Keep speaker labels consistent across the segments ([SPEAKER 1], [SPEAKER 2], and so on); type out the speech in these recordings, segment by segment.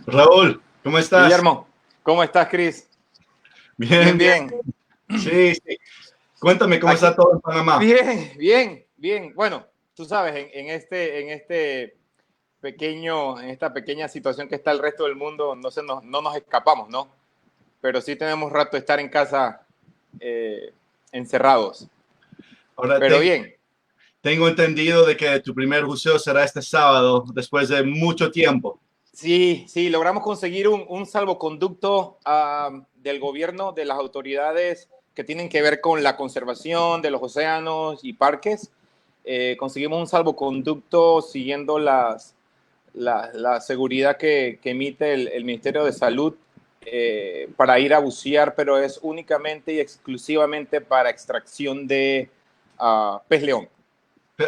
[SPEAKER 1] Raúl, ¿cómo estás?
[SPEAKER 2] Guillermo, ¿cómo estás, Cris?
[SPEAKER 1] Bien,
[SPEAKER 2] Bien,
[SPEAKER 1] bien.
[SPEAKER 2] bien.
[SPEAKER 1] Sí, sí. Cuéntame cómo está
[SPEAKER 2] Aquí,
[SPEAKER 1] todo en Panamá.
[SPEAKER 2] bien, bien, bien. Bueno, tú sabes, en esta pequeña situación que está el resto del mundo, no nos escapamos, ¿no? Pero sí tenemos rato de estar en casa encerrados.
[SPEAKER 1] Ahora
[SPEAKER 2] Pero bien,
[SPEAKER 1] tengo entendido de que tu primer buceo será este sábado, después de mucho tiempo.
[SPEAKER 2] sí, sí, logramos conseguir un salvoconducto del gobierno, de las autoridades que tienen que ver con la conservación de los océanos y parques. Conseguimos un salvoconducto siguiendo la seguridad que emite el Ministerio de Salud para ir a bucear, pero es únicamente y exclusivamente para extracción de pez león.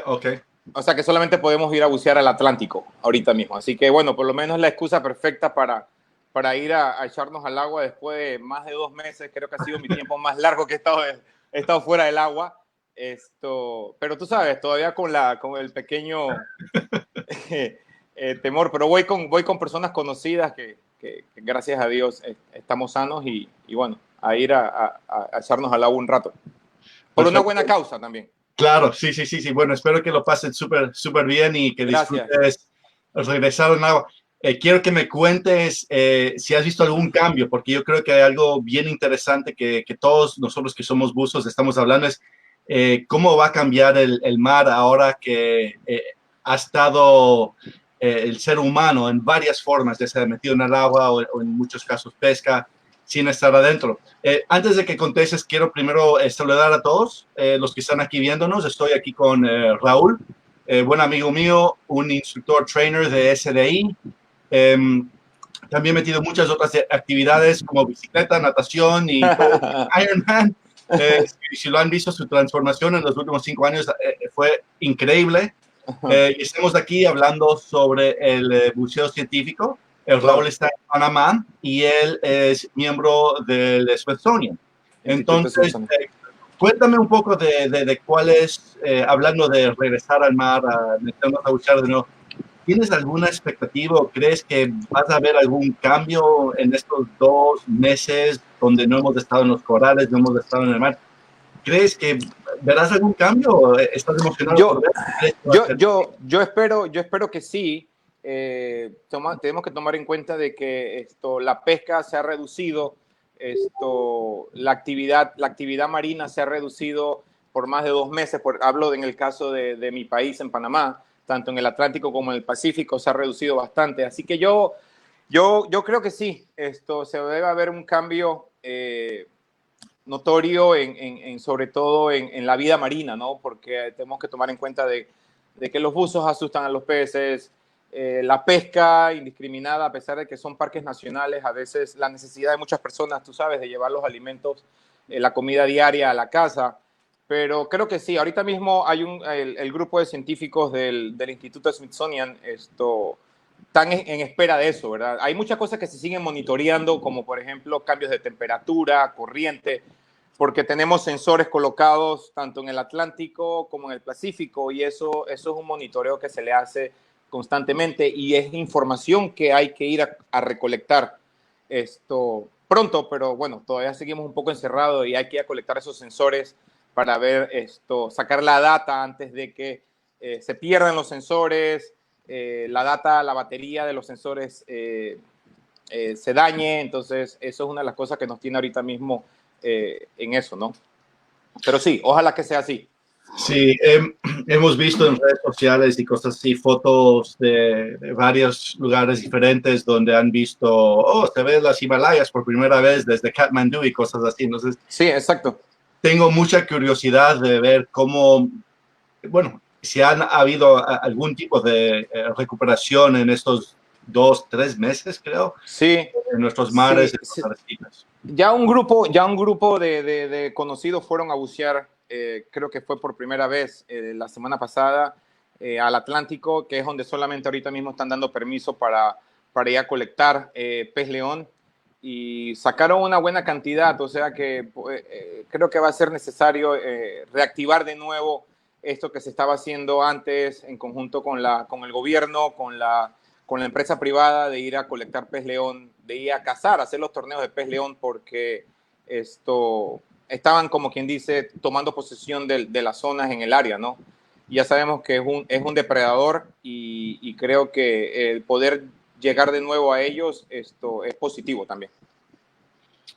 [SPEAKER 1] Ok.
[SPEAKER 2] O sea que solamente podemos ir a bucear al Atlántico ahorita mismo. Así que bueno, por lo menos la excusa perfecta para ir a echarnos al agua después de más de 2 meses. Creo que ha sido mi tiempo más largo que he estado fuera del agua. Pero tú sabes, todavía con el pequeño temor, pero voy con personas conocidas que gracias a Dios estamos sanos y bueno, a ir a echarnos al agua un rato. Por una buena
[SPEAKER 1] Perfecto.
[SPEAKER 2] causa también.
[SPEAKER 1] Claro, sí, sí, sí, sí. Bueno, espero que lo pasen súper, súper bien y que
[SPEAKER 2] Gracias.
[SPEAKER 1] disfrutes regresar al agua. Quiero que me cuentes si has visto algún cambio, porque yo creo que hay algo bien interesante que todos nosotros que somos buzos estamos hablando, es cómo va a cambiar el mar ahora que ha estado el ser humano en varias formas, ya sea metido en el agua o en muchos casos pesca, sin estar adentro. Antes de que contestes, quiero primero saludar a todos los que están aquí viéndonos. Estoy aquí con Raúl, buen amigo mío, un instructor trainer de SDI. También he metido muchas otras actividades como bicicleta, natación y todo. Ironman. Si lo han visto, su transformación en los últimos 5 años fue increíble. Y estamos aquí hablando sobre el buceo científico. El Raúl
[SPEAKER 2] Claro.
[SPEAKER 1] está en Panamá y él es miembro del Smithsonian.
[SPEAKER 2] Instituto de
[SPEAKER 1] Entonces,
[SPEAKER 2] Smithsonian.
[SPEAKER 1] cuéntame un poco de cuál es, hablando de regresar al mar, a meternos a bucear de nuevo. ¿Tienes alguna expectativa o crees que vas a ver algún cambio en estos 2 meses donde no hemos estado en los corales, no hemos estado en el mar? ¿Crees que verás algún cambio? ¿Estás emocionado por
[SPEAKER 2] Yo,
[SPEAKER 1] ver? ¿Crees que va a ser?
[SPEAKER 2] yo espero que sí. Tenemos que tomar en cuenta de que la pesca se ha reducido, la actividad marina se ha reducido por más de 2 meses. Hablo en el caso de mi país, en Panamá, tanto en el Atlántico como en el Pacífico se ha reducido bastante. Así que yo creo que sí, se debe haber un cambio notorio sobre todo en la vida marina, ¿no? Porque tenemos que tomar en cuenta de que los buzos asustan a los peces, la pesca indiscriminada, a pesar de que son parques nacionales, a veces la necesidad de muchas personas, tú sabes, de llevar los alimentos, la comida diaria a la casa. Pero creo que sí, ahorita mismo hay el grupo de científicos del Instituto Smithsonian, están en espera de eso, ¿verdad? Hay muchas cosas que se siguen monitoreando, como por ejemplo cambios de temperatura, corriente, porque tenemos sensores colocados tanto en el Atlántico como en el Pacífico y eso es un monitoreo que se le hace constantemente y es información que hay que ir a recolectar pronto, pero bueno, todavía seguimos un poco encerrados y hay que ir a colectar esos sensores para ver sacar la data antes de que se pierdan los sensores, la data, la batería de los sensores se dañe. Entonces, eso es una de las cosas que nos tiene ahorita mismo en eso, ¿no? Pero sí, ojalá que sea así.
[SPEAKER 1] Sí, hemos visto en redes sociales y cosas así, fotos de varios lugares diferentes donde han visto, oh, se ven las Himalayas por primera vez desde Kathmandú y cosas así. Entonces,
[SPEAKER 2] Sí, exacto.
[SPEAKER 1] tengo mucha curiosidad de ver cómo, bueno, si han habido algún tipo de recuperación en estos 2, 3 meses, creo,
[SPEAKER 2] Sí,
[SPEAKER 1] en nuestros mares,
[SPEAKER 2] sí,
[SPEAKER 1] en
[SPEAKER 2] sí.
[SPEAKER 1] nuestras arrecifes.
[SPEAKER 2] Ya un grupo de conocidos fueron a bucear, creo que fue por primera vez la semana pasada, al Atlántico, que es donde solamente ahorita mismo están dando permiso para ir a colectar pez león y sacaron una buena cantidad, o sea que creo que va a ser necesario reactivar de nuevo esto que se estaba haciendo antes en conjunto con el gobierno, con la empresa privada de ir a colectar pez león, de ir a cazar, a hacer los torneos de pez león, porque estaban, como quien dice, tomando posesión de las zonas en el área, ¿no? Ya sabemos que es un depredador y creo que el poder llegar de nuevo a ellos es positivo también.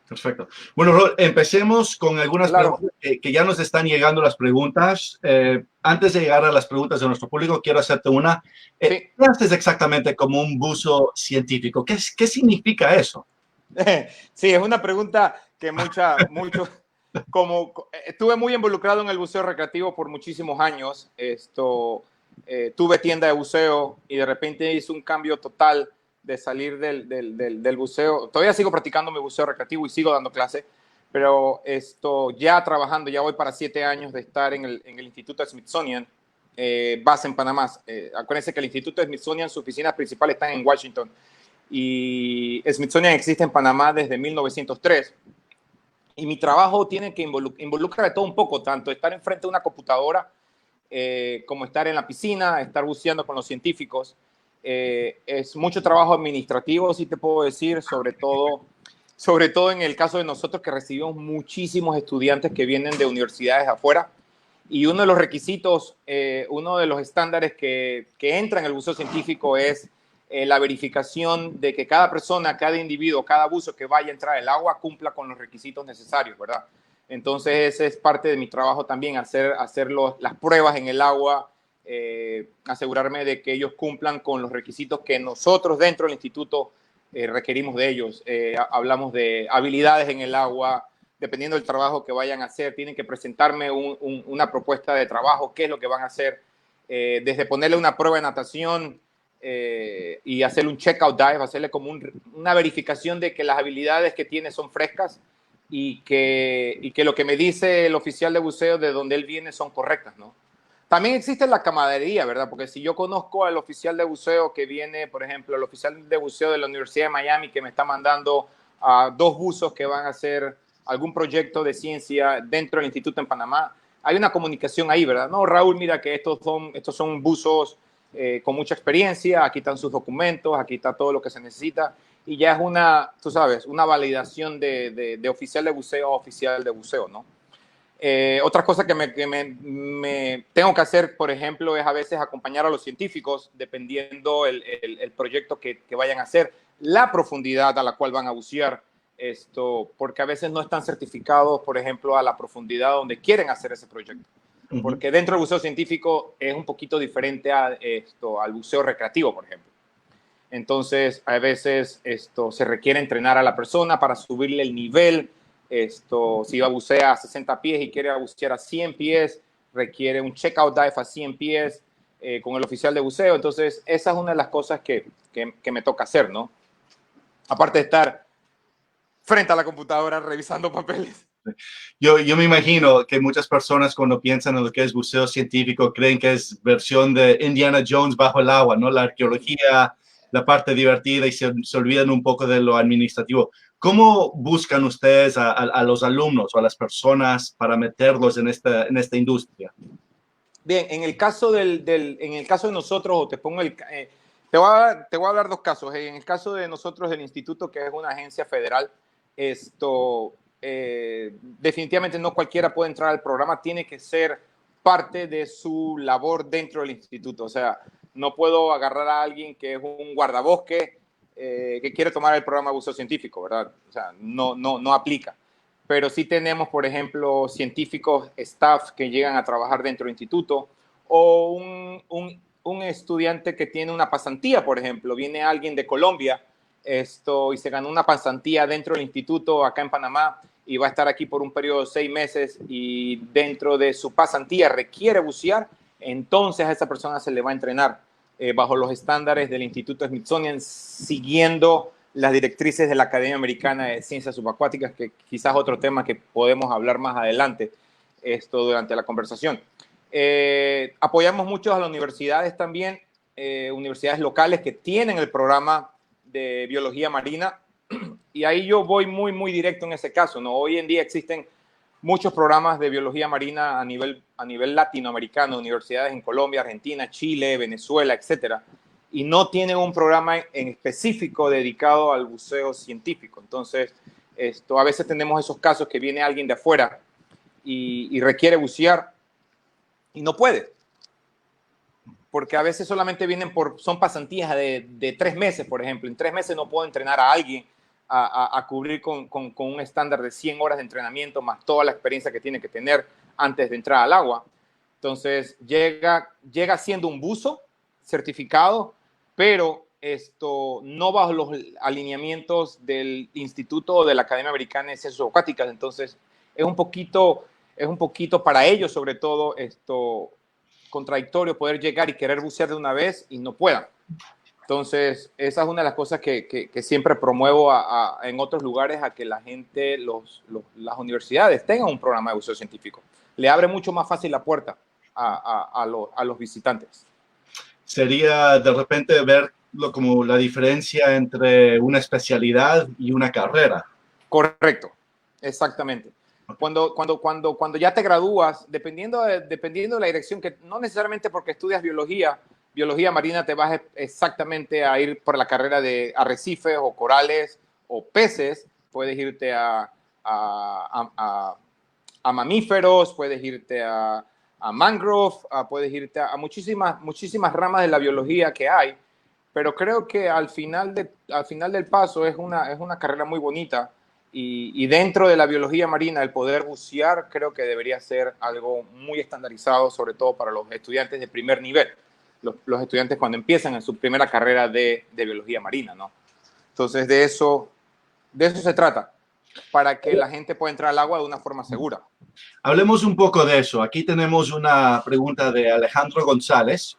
[SPEAKER 1] Perfecto. Bueno, Rod, empecemos con algunas
[SPEAKER 2] Claro.
[SPEAKER 1] preguntas que ya nos están llegando las preguntas. Antes de llegar a las preguntas de nuestro público, quiero hacerte una.
[SPEAKER 2] Sí.
[SPEAKER 1] ¿Qué haces exactamente como un buzo científico? ¿Qué significa eso?
[SPEAKER 2] Sí, es una pregunta que como estuve muy involucrado en el buceo recreativo por muchísimos años, tuve tienda de buceo y de repente hice un cambio total de salir del buceo. Todavía sigo practicando mi buceo recreativo y sigo dando clase, pero ya trabajando, ya voy para 7 años de estar en el Instituto Smithsonian, base en Panamá. Acuérdense que el Instituto Smithsonian, sus oficinas principales están en Washington, y Smithsonian existe en Panamá desde 1903. Y mi trabajo tiene que involucra de todo un poco, tanto estar enfrente de una computadora como estar en la piscina, estar buceando con los científicos. Es mucho trabajo administrativo, sí te puedo decir, sobre todo en el caso de nosotros, que recibimos muchísimos estudiantes que vienen de universidades afuera. Y uno de los requisitos, uno de los estándares que entra en el buceo científico es la verificación de que cada persona, cada individuo, cada buzo que vaya a entrar al agua cumpla con los requisitos necesarios, ¿verdad? Entonces, ese es parte de mi trabajo también, hacer las pruebas en el agua, asegurarme de que ellos cumplan con los requisitos que nosotros dentro del instituto requerimos de ellos. Hablamos de habilidades en el agua, dependiendo del trabajo que vayan a hacer, tienen que presentarme una propuesta de trabajo, qué es lo que van a hacer, desde ponerle una prueba de natación, y hacerle un checkout dive, hacerle como una verificación de que las habilidades que tiene son frescas y que lo que me dice el oficial de buceo de donde él viene son correctas, ¿no? También existe la camaradería, ¿verdad? Porque si yo conozco al oficial de buceo que viene, por ejemplo, el oficial de buceo de la Universidad de Miami que me está mandando a 2 buzos que van a hacer algún proyecto de ciencia dentro del instituto en Panamá, hay una comunicación ahí, ¿verdad? No, Raúl, mira que estos son buzos con mucha experiencia, aquí están sus documentos, aquí está todo lo que se necesita, y ya es tú sabes, una validación de oficial de buceo a oficial de buceo, ¿no? Otra cosa que me tengo que hacer, por ejemplo, es a veces acompañar a los científicos, dependiendo el proyecto que vayan a hacer, la profundidad a la cual van a bucear, porque a veces no están certificados, por ejemplo, a la profundidad donde quieren hacer ese proyecto. Porque dentro del buceo científico es un poquito diferente al buceo recreativo, por ejemplo. Entonces, a veces se requiere entrenar a la persona para subirle el nivel. Si va a bucear a 60 pies y quiere bucear a 100 pies, requiere un checkout dive a 100 pies con el oficial de buceo. Entonces, esa es una de las cosas que me toca hacer, ¿no? Aparte de estar frente a la computadora revisando papeles.
[SPEAKER 1] Yo me imagino que muchas personas cuando piensan en lo que es buceo científico creen que es versión de Indiana Jones bajo el agua, ¿no? La arqueología, la parte divertida y se olvidan un poco de lo administrativo. ¿Cómo buscan ustedes a los alumnos o a las personas para meterlos en esta industria?
[SPEAKER 2] Bien, en el caso en el caso de nosotros, te pongo te voy a hablar 2 casos. En el caso de nosotros, del instituto, que es una agencia federal, definitivamente no cualquiera puede entrar al programa, tiene que ser parte de su labor dentro del instituto. O sea, no puedo agarrar a alguien que es un guardabosque que quiere tomar el programa de buceo científico, ¿verdad? O sea, no aplica. Pero sí tenemos, por ejemplo, científicos, staff que llegan a trabajar dentro del instituto, o un estudiante que tiene una pasantía, por ejemplo, viene alguien de Colombia y se ganó una pasantía dentro del instituto acá en Panamá y va a estar aquí por un periodo de 6 meses y dentro de su pasantía requiere bucear, entonces a esa persona se le va a entrenar bajo los estándares del Instituto Smithsonian, siguiendo las directrices de la Academia Americana de Ciencias Subacuáticas, que quizás otro tema que podemos hablar más adelante durante la conversación. Apoyamos mucho a las universidades también, universidades locales que tienen el programa de biología marina, y ahí yo voy muy directo en ese caso, ¿no? Hoy en día existen muchos programas de biología marina a nivel latinoamericano, universidades en Colombia, Argentina, Chile, Venezuela, etcétera. y no tienen un programa en específico dedicado al buceo científico. Entonces, a veces tenemos esos casos que viene alguien de afuera y requiere bucear y no puede, porque a veces solamente vienen son pasantías de 3 meses, por ejemplo. En 3 meses no puedo entrenar a alguien a cubrir con un estándar de 100 horas de entrenamiento, más toda la experiencia que tiene que tener antes de entrar al agua. Entonces, llega siendo un buzo certificado, pero no bajo los alineamientos del Instituto o de la Academia Americana de Ciencias Acuáticas. Entonces, es un poquito para ellos, sobre todo, contradictorio poder llegar y querer bucear de una vez y no puedan. Entonces, esa es una de las cosas que siempre promuevo en otros lugares, a que la gente, las universidades tengan un programa de buceo científico. Le abre mucho más fácil la puerta a los visitantes.
[SPEAKER 1] Sería de repente verlo como la diferencia entre una especialidad y una carrera.
[SPEAKER 2] Correcto, exactamente. Cuando ya te gradúas, dependiendo de la dirección, que no necesariamente porque estudias biología marina te vas exactamente a ir por la carrera de arrecifes o corales o peces. Puedes irte a mamíferos, puedes irte a mangrove, puedes irte a muchísimas ramas de la biología que hay, pero creo que al final del paso es una carrera muy bonita. Y dentro de la biología marina, el poder bucear creo que debería ser algo muy estandarizado, sobre todo para los estudiantes de primer nivel, los estudiantes cuando empiezan en su primera carrera de biología marina, ¿no? Entonces, de eso se trata, para que la gente pueda entrar al agua de una forma segura.
[SPEAKER 1] Hablemos un poco de eso. Aquí tenemos una pregunta de Alejandro González.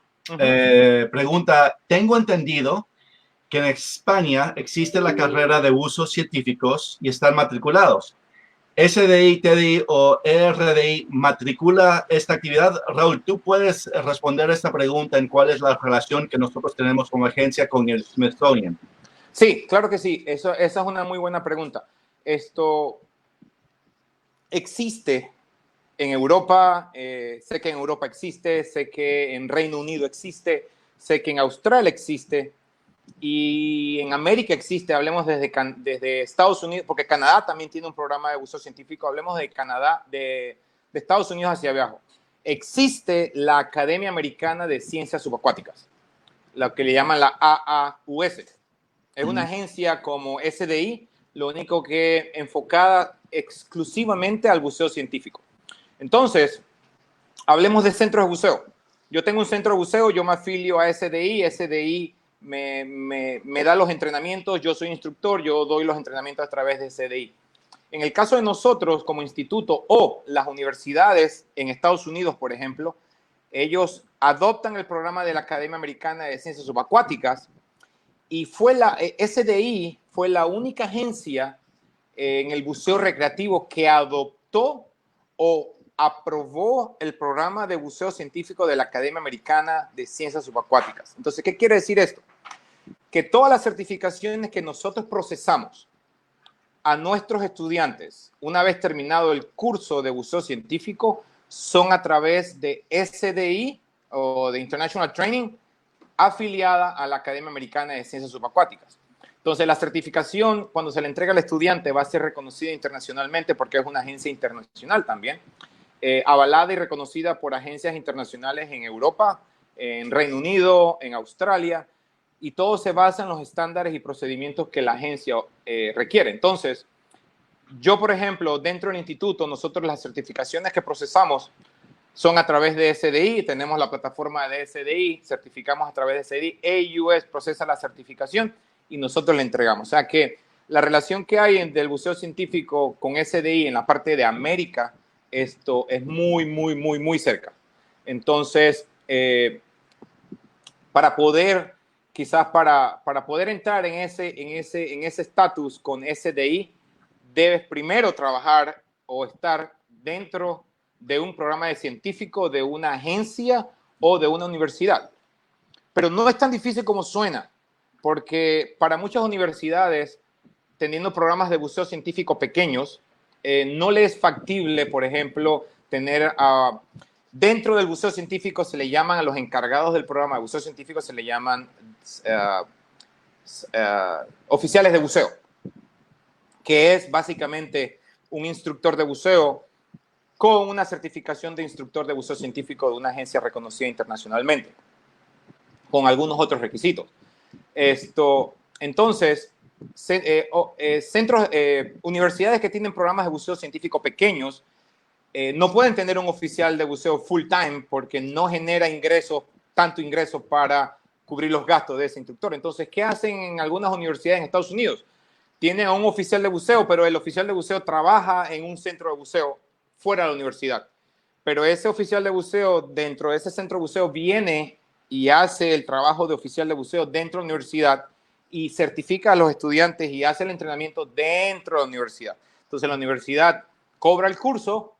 [SPEAKER 1] Pregunta, tengo entendido que en España existe la carrera de buzos científicos y están matriculados. ¿SDI, TDI o ERDI matricula esta actividad? Raúl, ¿tú puedes responder esta pregunta en cuál es la relación que nosotros tenemos como agencia con el Smithsonian?
[SPEAKER 2] Sí, claro que sí. Esa es una muy buena pregunta. Esto existe en Europa, sé que en Europa existe, sé que en Reino Unido existe, sé que en Australia existe, y en América existe. Hablemos desde Estados Unidos, porque Canadá también tiene un programa de buceo científico. Hablemos de Canadá, de Estados Unidos hacia abajo. Existe la Academia Americana de Ciencias Subacuáticas, lo que le llaman la AAUS. Es una agencia como SDI, lo único que enfocada exclusivamente al buceo científico. Entonces, hablemos de centros de buceo. Yo tengo un centro de buceo, yo me afilio a SDI, SDI me da los entrenamientos, yo soy instructor, yo doy los entrenamientos a través de SDI. En el caso de nosotros como instituto o las universidades en Estados Unidos, por ejemplo, ellos adoptan el programa de la Academia Americana de Ciencias Subacuáticas, y SDI fue la única agencia en el buceo recreativo que adoptó o aprobó el programa de buceo científico de la Academia Americana de Ciencias Subacuáticas. Entonces, ¿qué quiere decir esto? Que todas las certificaciones que nosotros procesamos a nuestros estudiantes, una vez terminado el curso de buceo científico, son a través de SDI o de International Training, afiliada a la Academia Americana de Ciencias Subacuáticas. Entonces, la certificación, cuando se le entrega al estudiante, va a ser reconocida internacionalmente, porque es una agencia internacional también, avalada y reconocida por agencias internacionales en Europa, en Reino Unido, en Australia, y todo se basa en los estándares y procedimientos que la agencia requiere. Entonces, yo, por ejemplo, dentro del instituto, nosotros las certificaciones que procesamos son a través de SDI, tenemos la plataforma de SDI, certificamos a través de SDI, AUS procesa la certificación y nosotros la entregamos. O sea que la relación que hay del buceo científico con SDI en la parte de América, esto es muy cerca. Entonces, para poder entrar en ese estatus con SDI, debes primero trabajar o estar dentro de un programa de científico de una agencia o de una universidad. Pero no es tan difícil como suena, porque para muchas universidades, teniendo programas de buceo científico pequeños, no les es factible, por ejemplo, tener dentro del buceo científico se le llaman a los encargados del programa de buceo científico, se le llaman oficiales de buceo, que es básicamente un instructor de buceo con una certificación de instructor de buceo científico de una agencia reconocida internacionalmente, con algunos otros requisitos. Entonces, universidades que tienen programas de buceo científico pequeños no pueden tener un oficial de buceo full time porque no genera tanto ingreso para cubrir los gastos de ese instructor. Entonces, ¿qué hacen en algunas universidades en Estados Unidos? Tienen a un oficial de buceo, pero el oficial de buceo trabaja en un centro de buceo fuera de la universidad. Pero ese oficial de buceo dentro de ese centro de buceo viene y hace el trabajo de oficial de buceo dentro de la universidad y certifica a los estudiantes y hace el entrenamiento dentro de la universidad. Entonces la universidad cobra el curso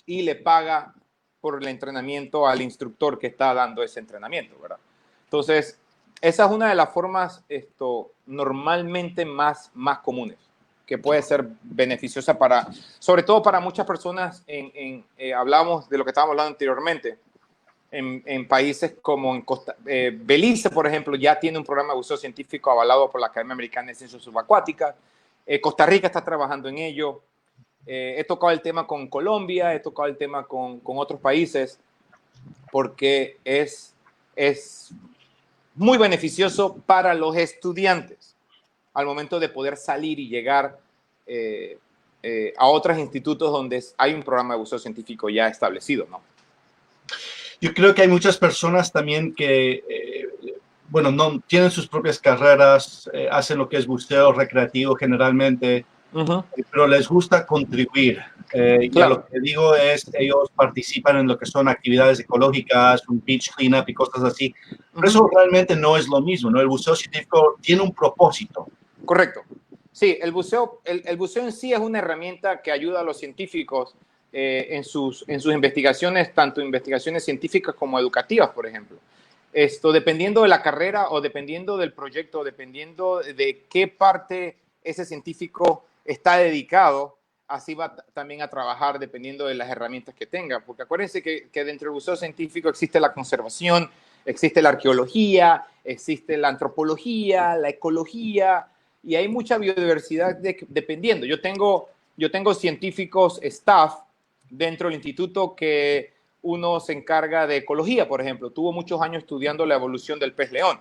[SPEAKER 2] y le paga por el entrenamiento al instructor que está dando ese entrenamiento, ¿verdad? Entonces, esa es una de las formas normalmente más comunes, que puede ser beneficiosa sobre todo para muchas personas. Hablamos de lo que estábamos hablando anteriormente, en países como Belice, por ejemplo, ya tiene un programa de buceo científico avalado por la Academia Americana de Ciencias Subacuáticas. Costa Rica está trabajando en ello. He tocado el tema con Colombia, he tocado el tema con otros países, porque es muy beneficioso para los estudiantes al momento de poder salir y llegar a otros institutos donde hay un programa de buceo científico ya establecido, ¿no?
[SPEAKER 1] Yo creo que hay muchas personas también que, bueno, no tienen sus propias carreras, hacen lo que es buceo recreativo generalmente, pero les gusta contribuir. Y a lo
[SPEAKER 2] Claro.
[SPEAKER 1] que digo es, ellos participan en lo que son actividades ecológicas, un beach cleanup y cosas así. Pero eso realmente no es lo mismo, ¿no? El buceo científico tiene un propósito.
[SPEAKER 2] Correcto. Sí, el buceo en sí es una herramienta que ayuda a los científicos en sus investigaciones, tanto investigaciones científicas como educativas, por ejemplo. Dependiendo de la carrera o dependiendo del proyecto, dependiendo de qué parte ese científico está dedicado, así va también a trabajar dependiendo de las herramientas que tenga. Porque acuérdense que dentro del buceo científico existe la conservación, existe la arqueología, existe la antropología, la ecología, y hay mucha biodiversidad dependiendo. Yo tengo científicos, staff, dentro del instituto que uno se encarga de ecología, por ejemplo. Tuvo muchos años estudiando la evolución del pez león.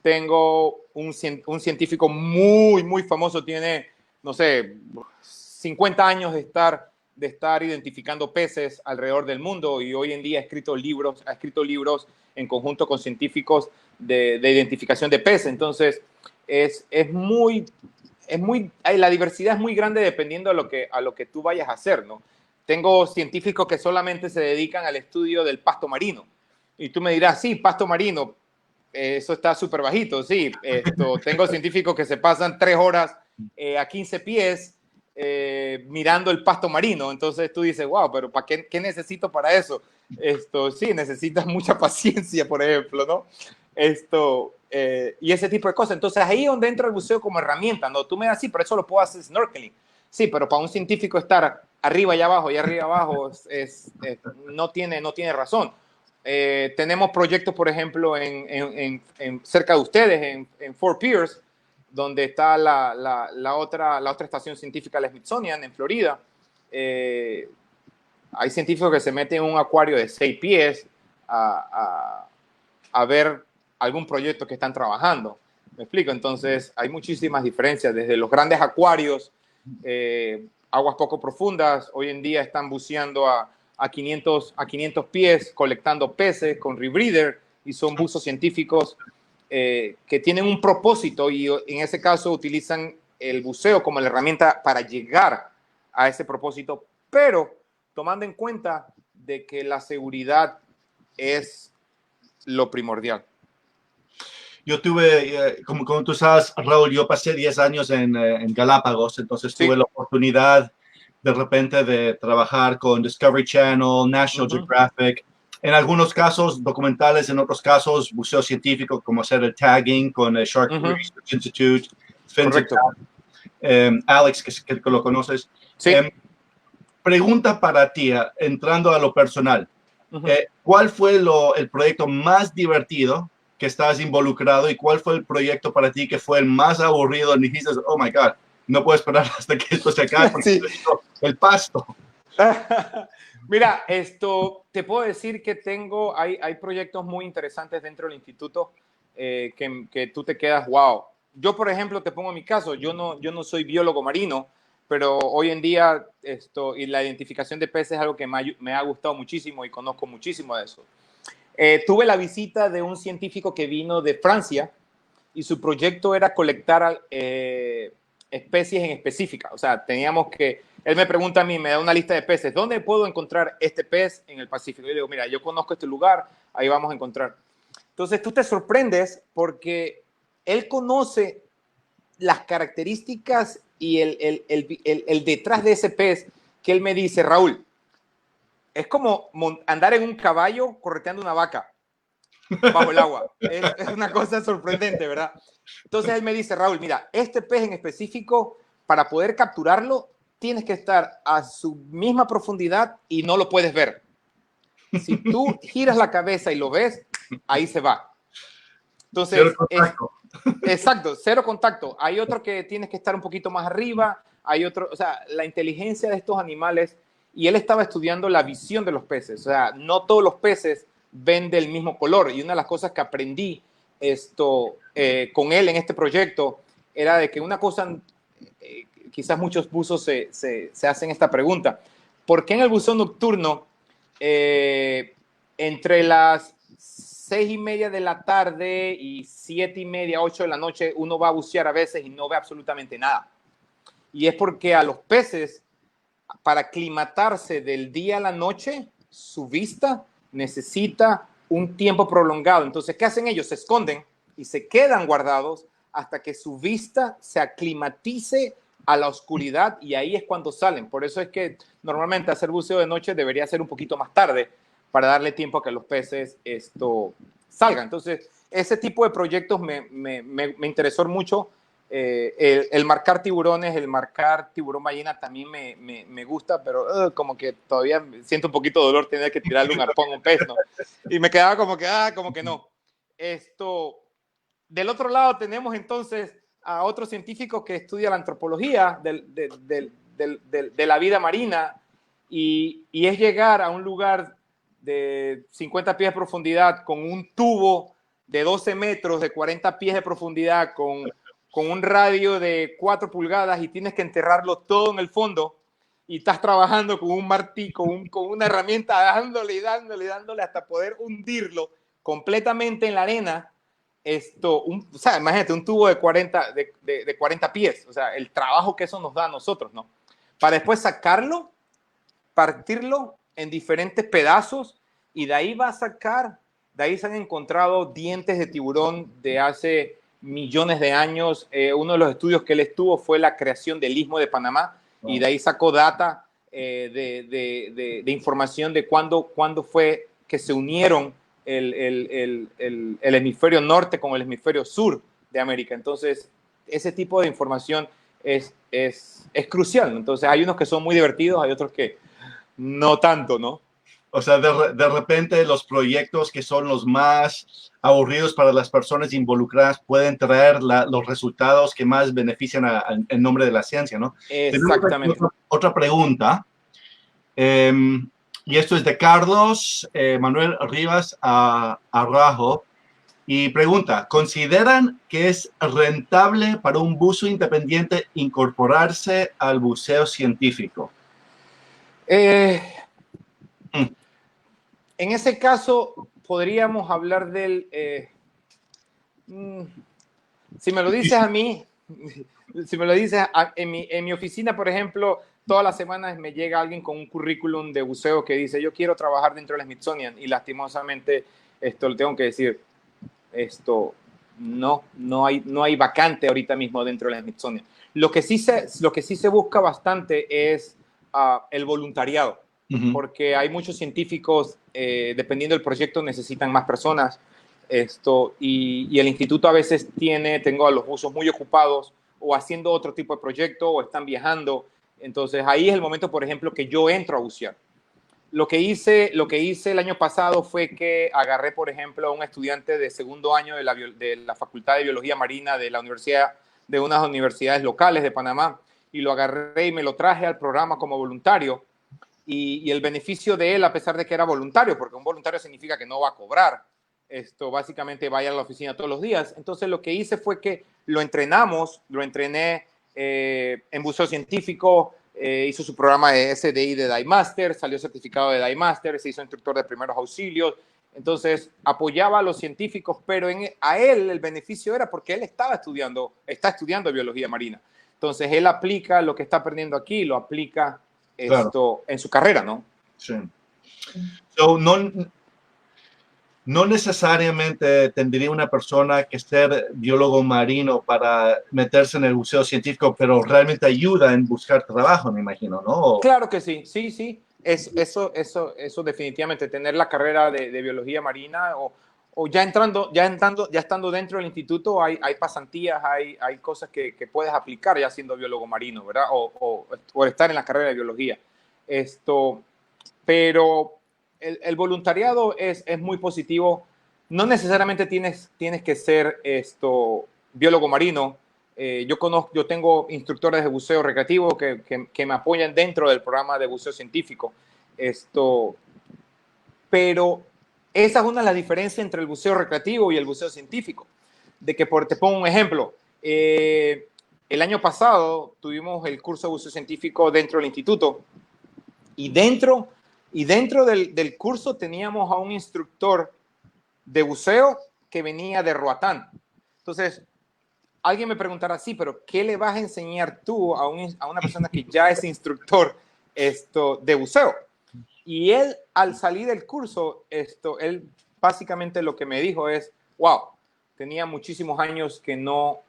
[SPEAKER 2] Tengo un científico muy famoso, tiene, no sé, 50 años de estar identificando peces alrededor del mundo, y hoy en día ha escrito libros en conjunto con científicos de identificación de peces. Entonces, la diversidad es muy grande dependiendo a lo que tú vayas a hacer, ¿no? Tengo científicos que solamente se dedican al estudio del pasto marino. Y tú me dirás, sí, pasto marino, eso está súper bajito. Sí, tengo científicos que se pasan 3 horas a 15 pies mirando el pasto marino. Entonces tú dices, wow, pero ¿para qué necesito para eso? Sí, necesitas mucha paciencia, por ejemplo, ¿no? Y ese tipo de cosas. Entonces ahí es donde entra el buceo como herramienta, ¿no? Tú me das, sí, pero eso lo puedo hacer snorkeling. Sí, pero para un científico estar arriba y abajo no tiene razón. Tenemos proyectos, por ejemplo, cerca de ustedes, en Fort Pierce, donde está la otra estación científica, la Smithsonian, en Florida. Hay científicos que se meten en un acuario de 6 pies a ver algún proyecto que están trabajando. ¿Me explico? Entonces, hay muchísimas diferencias, desde los grandes acuarios, aguas poco profundas. Hoy en día están buceando a 500 pies, colectando peces con rebreather, y son buzos científicos que tienen un propósito, y en ese caso utilizan el buceo como la herramienta para llegar a ese propósito, pero tomando en cuenta de que la seguridad es lo primordial.
[SPEAKER 1] Yo tuve, como tú sabes, Raúl, yo pasé 10 años en Galápagos, entonces tuve la oportunidad de repente de trabajar con Discovery Channel, National Geographic, en algunos casos documentales, en otros casos buceo científico, como hacer el tagging con el Shark Research Institute, Alex, que lo conoces.
[SPEAKER 2] Sí.
[SPEAKER 1] Pregunta para ti, entrando a lo personal. ¿Cuál fue el proyecto más divertido que estás involucrado y cuál fue el proyecto para ti que fue el más aburrido? Y dijiste, oh my God, no puedo esperar hasta que esto se acabe porque
[SPEAKER 2] Sí.
[SPEAKER 1] necesito el pasto.
[SPEAKER 2] Mira, te puedo decir que hay proyectos muy interesantes dentro del instituto que tú te quedas, wow. Yo, por ejemplo, te pongo mi caso, yo no soy biólogo marino, pero hoy en día y la identificación de peces es algo que me ha gustado muchísimo y conozco muchísimo de eso. Tuve la visita de un científico que vino de Francia y su proyecto era colectar especies en específica. O sea, él me pregunta a mí, me da una lista de peces, ¿dónde puedo encontrar este pez en el Pacífico? Yo le digo, mira, yo conozco este lugar, ahí vamos a encontrar. Entonces tú te sorprendes porque él conoce las características y el detrás de ese pez, que él me dice, Raúl, es como andar en un caballo correteando una vaca bajo el agua. Es una cosa sorprendente, ¿verdad? Entonces él me dice, Raúl, mira, este pez en específico, para poder capturarlo, tienes que estar a su misma profundidad y no lo puedes ver. Si tú giras la cabeza y lo ves, ahí se va. Entonces, exacto, cero contacto. Hay otro que tienes que estar un poquito más arriba, hay otro, o sea, la inteligencia de estos animales, y él estaba estudiando la visión de los peces, o sea, no todos los peces ven del mismo color, y una de las cosas que aprendí con él en este proyecto era de que una cosa, quizás muchos buzos se hacen esta pregunta, ¿por qué en el buceo nocturno entre las 6:30 de la tarde y 7:30, 8 de la noche, uno va a bucear a veces y no ve absolutamente nada? Y es porque a los peces, para aclimatarse del día a la noche, su vista necesita un tiempo prolongado. Entonces, ¿qué hacen ellos? Se esconden y se quedan guardados hasta que su vista se aclimatice a la oscuridad, y ahí es cuando salen. Por eso es que normalmente hacer buceo de noche debería ser un poquito más tarde para darle tiempo a que los peces salgan. Entonces, ese tipo de proyectos me interesó mucho. El marcar tiburones, el marcar tiburón ballena también me gusta, pero como que todavía siento un poquito de dolor tener que tirarle un arpón a un pez, ¿no? Y me quedaba como que no. Del otro lado tenemos entonces a otro científico que estudia la antropología de la vida marina, y es llegar a un lugar de 50 pies de profundidad con un tubo de 12 metros, de 40 pies de profundidad, con un radio de 4 pulgadas, y tienes que enterrarlo todo en el fondo, y estás trabajando con un martillo, con una herramienta, dándole hasta poder hundirlo completamente en la arena. O sea, imagínate, un tubo de 40 pies, o sea, el trabajo que eso nos da a nosotros, ¿no? Para después sacarlo, partirlo en diferentes pedazos, y de ahí de ahí se han encontrado dientes de tiburón de hace millones de años. Uno de los estudios que él estuvo fue la creación del Istmo de Panamá, y de ahí sacó data de información de cuándo fue que se unieron el hemisferio norte con el hemisferio sur de América. Entonces, ese tipo de información es crucial. Entonces, hay unos que son muy divertidos, hay otros que no tanto, ¿no?
[SPEAKER 1] O sea, de repente los proyectos que son los más aburridos para las personas involucradas pueden traer los resultados que más benefician en nombre de la ciencia, ¿no?
[SPEAKER 2] Exactamente.
[SPEAKER 1] Otra pregunta, y esto es de Carlos Manuel Rivas Arrajo, y pregunta, ¿consideran que es rentable para un buzo independiente incorporarse al buceo científico?
[SPEAKER 2] En ese caso, podríamos hablar si me lo dices a mí, si me lo dices en mi oficina, por ejemplo, todas las semanas me llega alguien con un currículum de buceo que dice, yo quiero trabajar dentro del Smithsonian, y lastimosamente le tengo que decir, no hay vacante ahorita mismo dentro del Smithsonian. Lo que sí se busca bastante es el voluntariado, porque hay muchos científicos, dependiendo del proyecto, necesitan más personas. Y el instituto a veces tengo a los buzos muy ocupados o haciendo otro tipo de proyecto o están viajando. Entonces ahí es el momento, por ejemplo, que yo entro a bucear. lo que hice el año pasado fue que agarré, por ejemplo, a un estudiante de segundo año de la Facultad de Biología Marina de la universidad, de unas universidades locales de Panamá, y lo agarré y me lo traje al programa como voluntario. Y el beneficio de él, a pesar de que era voluntario, porque un voluntario significa que no va a cobrar, básicamente va a ir a la oficina todos los días. Entonces lo que hice fue que lo entrené en buceo científico, hizo su programa de SDI de Dive Master, salió certificado de Dive Master, se hizo instructor de primeros auxilios. Entonces apoyaba a los científicos, pero a él el beneficio era porque él está estudiando biología marina. Entonces él aplica lo que está aprendiendo aquí, lo aplica
[SPEAKER 1] Claro.
[SPEAKER 2] en su carrera, ¿no?
[SPEAKER 1] Sí. So, no necesariamente tendría una persona que ser biólogo marino para meterse en el buceo científico, pero realmente ayuda en buscar trabajo, me imagino, ¿no?
[SPEAKER 2] Claro que sí, sí, sí. Eso definitivamente, tener la carrera de biología marina o ya estando dentro del instituto, hay pasantías, hay cosas que puedes aplicar ya siendo biólogo marino, ¿verdad? O estar en la carrera de biología. Pero el voluntariado es muy positivo. No necesariamente tienes que ser biólogo marino. Yo tengo instructores de buceo recreativo que me apoyan dentro del programa de buceo científico. Pero esa es una de las diferencias entre el buceo recreativo y el buceo científico. De que, te pongo un ejemplo, el año pasado tuvimos el curso de buceo científico dentro del instituto y dentro del curso teníamos a un instructor de buceo que venía de Roatán. Entonces, alguien me preguntará, sí, pero ¿qué le vas a enseñar tú a una persona que ya es instructor de buceo? Y él, al salir del curso, él básicamente lo que me dijo es, wow, tenía muchísimos años que no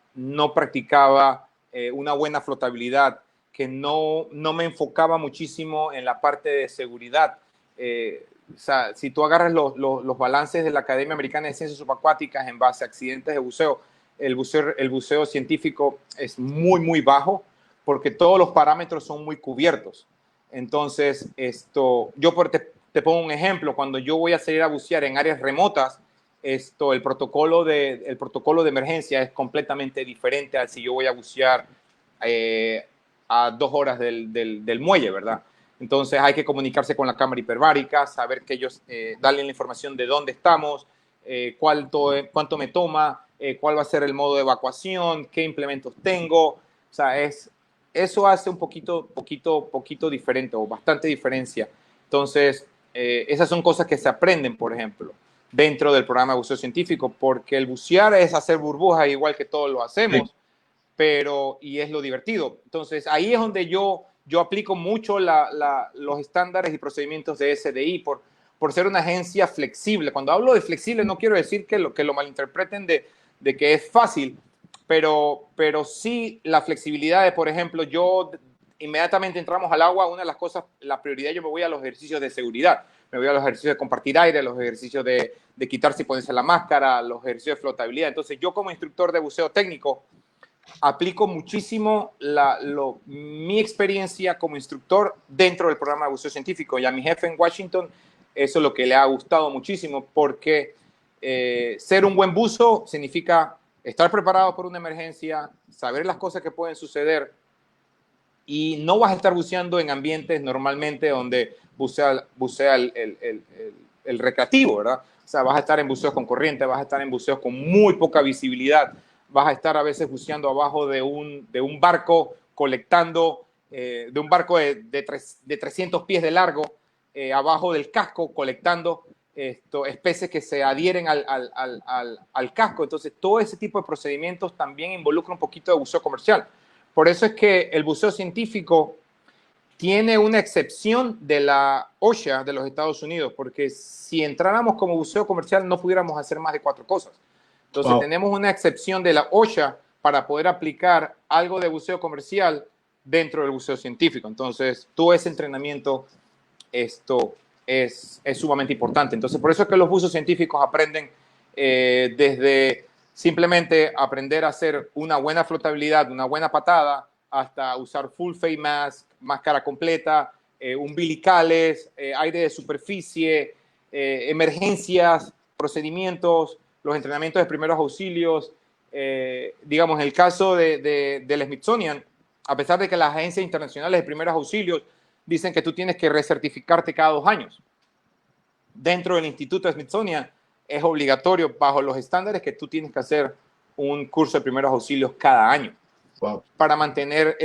[SPEAKER 2] practicaba una buena flotabilidad, que no me enfocaba muchísimo en la parte de seguridad. O sea, si tú agarras los balances de la Academia Americana de Ciencias Subacuáticas en base a accidentes de buceo, el buceo científico es muy, muy bajo porque todos los parámetros son muy cubiertos. Entonces, te pongo un ejemplo. Cuando yo voy a salir a bucear en áreas remotas, el protocolo de emergencia es completamente diferente al si yo voy a bucear a 2 horas del muelle, ¿verdad? Entonces hay que comunicarse con la cámara hiperbárica, saber que ellos, darle la información de dónde estamos, cuánto me toma, cuál va a ser el modo de evacuación, qué implementos tengo. O sea, eso hace un poquito diferente o bastante diferencia. Entonces, esas son cosas que se aprenden, por ejemplo, dentro del programa de buceo científico, porque el bucear es hacer burbujas igual que todos lo hacemos, y es lo divertido. Entonces, ahí es donde yo aplico mucho los estándares y procedimientos de SDI por ser una agencia flexible. Cuando hablo de flexible, no quiero decir que lo malinterpreten de que es fácil, pero sí la flexibilidad de, por ejemplo, yo inmediatamente entramos al agua, una de las cosas, la prioridad, yo me voy a los ejercicios de seguridad, me voy a los ejercicios de compartir aire, los ejercicios de quitarse y ponerse la máscara, los ejercicios de flotabilidad. Entonces yo como instructor de buceo técnico aplico muchísimo mi experiencia como instructor dentro del programa de buceo científico, y a mi jefe en Washington eso es lo que le ha gustado muchísimo, porque ser un buen buzo significa estar preparado por una emergencia, saber las cosas que pueden suceder, y no vas a estar buceando en ambientes normalmente donde bucea el recreativo, ¿verdad? O sea, vas a estar en buceos con corriente, vas a estar en buceos con muy poca visibilidad, vas a estar a veces buceando abajo de un barco colectando, de un barco de 300 pies de largo, abajo del casco colectando especies que se adhieren al casco. Entonces, todo ese tipo de procedimientos también involucra un poquito de buceo comercial. Por eso es que el buceo científico tiene una excepción de la OSHA de los Estados Unidos, porque si entráramos como buceo comercial no pudiéramos hacer más de 4 cosas. Entonces tenemos una excepción de la OSHA para poder aplicar algo de buceo comercial dentro del buceo científico. Entonces, todo ese entrenamiento, es sumamente importante. Entonces, por eso es que los buzos científicos aprenden desde simplemente aprender a hacer una buena flotabilidad, una buena patada, hasta usar full face mask, máscara completa, umbilicales, aire de superficie, emergencias, procedimientos, los entrenamientos de primeros auxilios. Digamos, en el caso del Smithsonian, a pesar de que las agencias internacionales de primeros auxilios dicen que tú tienes que recertificarte cada 2 años, dentro del Instituto Smithsonian es obligatorio bajo los estándares que tú tienes que hacer un curso de primeros auxilios cada año. Wow. Para mantener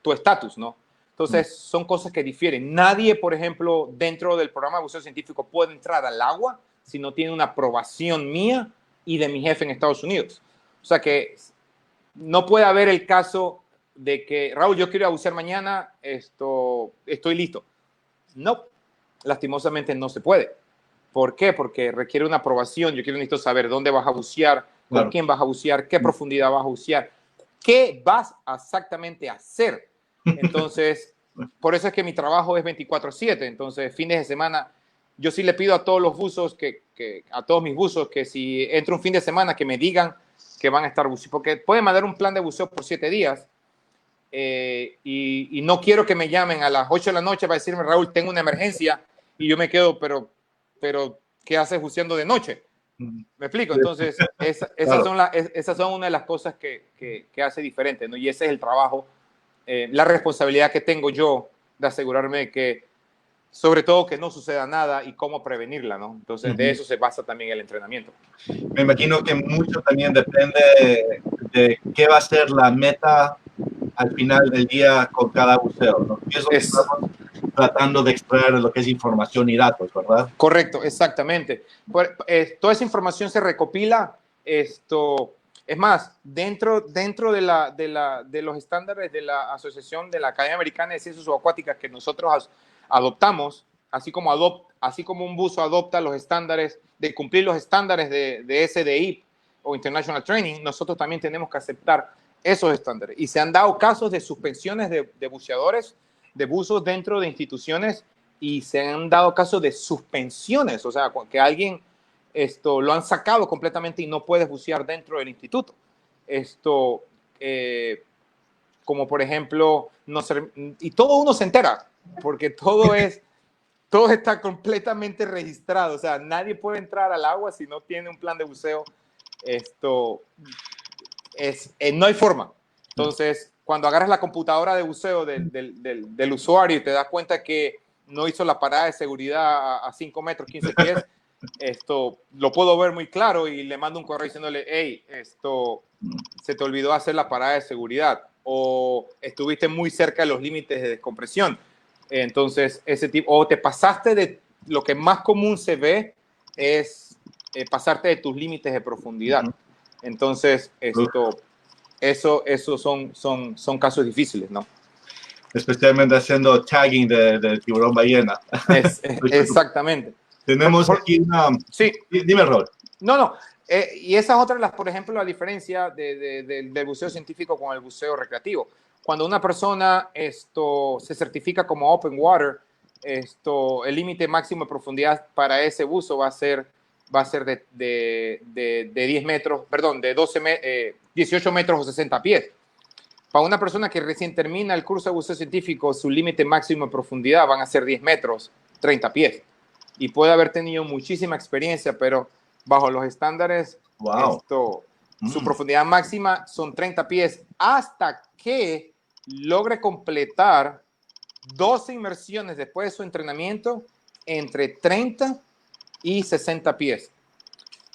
[SPEAKER 2] tu estatus, ¿no? Entonces, son cosas que difieren. Nadie, por ejemplo, dentro del programa de buceo científico puede entrar al agua si no tiene una aprobación mía y de mi jefe en Estados Unidos. O sea que no puede haber el caso de que, Raúl, yo quiero ir a bucear mañana, estoy listo. No, lastimosamente no se puede. ¿Por qué? Porque requiere una aprobación. Yo necesito saber dónde vas a bucear, con quién vas a bucear, qué profundidad vas a bucear, qué vas exactamente a hacer. Entonces, por eso es que mi trabajo es 24/7. Entonces, fines de semana, yo sí le pido a todos los buzos, a todos mis buzos, que si entro un fin de semana, que me digan que van a estar buceando, porque pueden mandar un plan de buceo por 7 días y no quiero que me llamen a las 8 de la noche para decirme, Raúl, tengo una emergencia, y yo me quedo, pero ¿qué haces buceando de noche? ¿Me explico? Entonces, esas son una de las cosas que hace diferente, ¿no? Y ese es el trabajo, la responsabilidad que tengo yo de asegurarme de que, sobre todo, que no suceda nada y cómo prevenirla, ¿no? Entonces, de eso se basa también el entrenamiento.
[SPEAKER 1] Me imagino que mucho también depende de qué va a ser la meta al final del día con cada buceo, ¿no? Y eso estamos tratando de extraer lo que es información y datos, ¿verdad?
[SPEAKER 2] Correcto, exactamente. Toda esa información se recopila. Es más, dentro de los estándares de la Asociación de la Academia Americana de Ciencias Subacuáticas que nosotros adoptamos, así como un buzo adopta los estándares de cumplir los estándares de SDI o International Training, nosotros también tenemos que aceptar esos estándares. Y se han dado casos de suspensiones de buceadores, de buzos dentro de instituciones, y se han dado casos de suspensiones, o sea, que alguien lo han sacado completamente y no puedes bucear dentro del instituto. Como por ejemplo, y todo uno se entera, porque todo está completamente registrado, o sea, nadie puede entrar al agua si no tiene un plan de buceo. No hay forma. Entonces, cuando agarras la computadora de buceo del usuario y te das cuenta que no hizo la parada de seguridad a 5 metros, 15 pies, lo puedo ver muy claro y le mando un correo diciéndole, hey, se te olvidó hacer la parada de seguridad o estuviste muy cerca de los límites de descompresión. Entonces, o te pasaste de lo que más común se ve es pasarte de tus límites de profundidad. Entonces, eso son casos difíciles, ¿no?
[SPEAKER 1] Especialmente haciendo tagging de tiburón ballena.
[SPEAKER 2] Exactamente.
[SPEAKER 1] Tenemos aquí una...
[SPEAKER 2] Sí.
[SPEAKER 1] Dime, Rol.
[SPEAKER 2] No. Y esa es otra, por ejemplo, la diferencia del buceo científico con el buceo recreativo. Cuando una persona se certifica como open water, el límite máximo de profundidad para ese buzo va a ser de 10 metros, perdón, de 18 metros o 60 pies. Para una persona que recién termina el curso de buceo científico, su límite máximo de profundidad van a ser 10 metros, 30 pies. Y puede haber tenido muchísima experiencia, pero bajo los estándares, su profundidad máxima son 30 pies hasta que logre completar 12 inmersiones después de su entrenamiento entre 30 y 60 pies.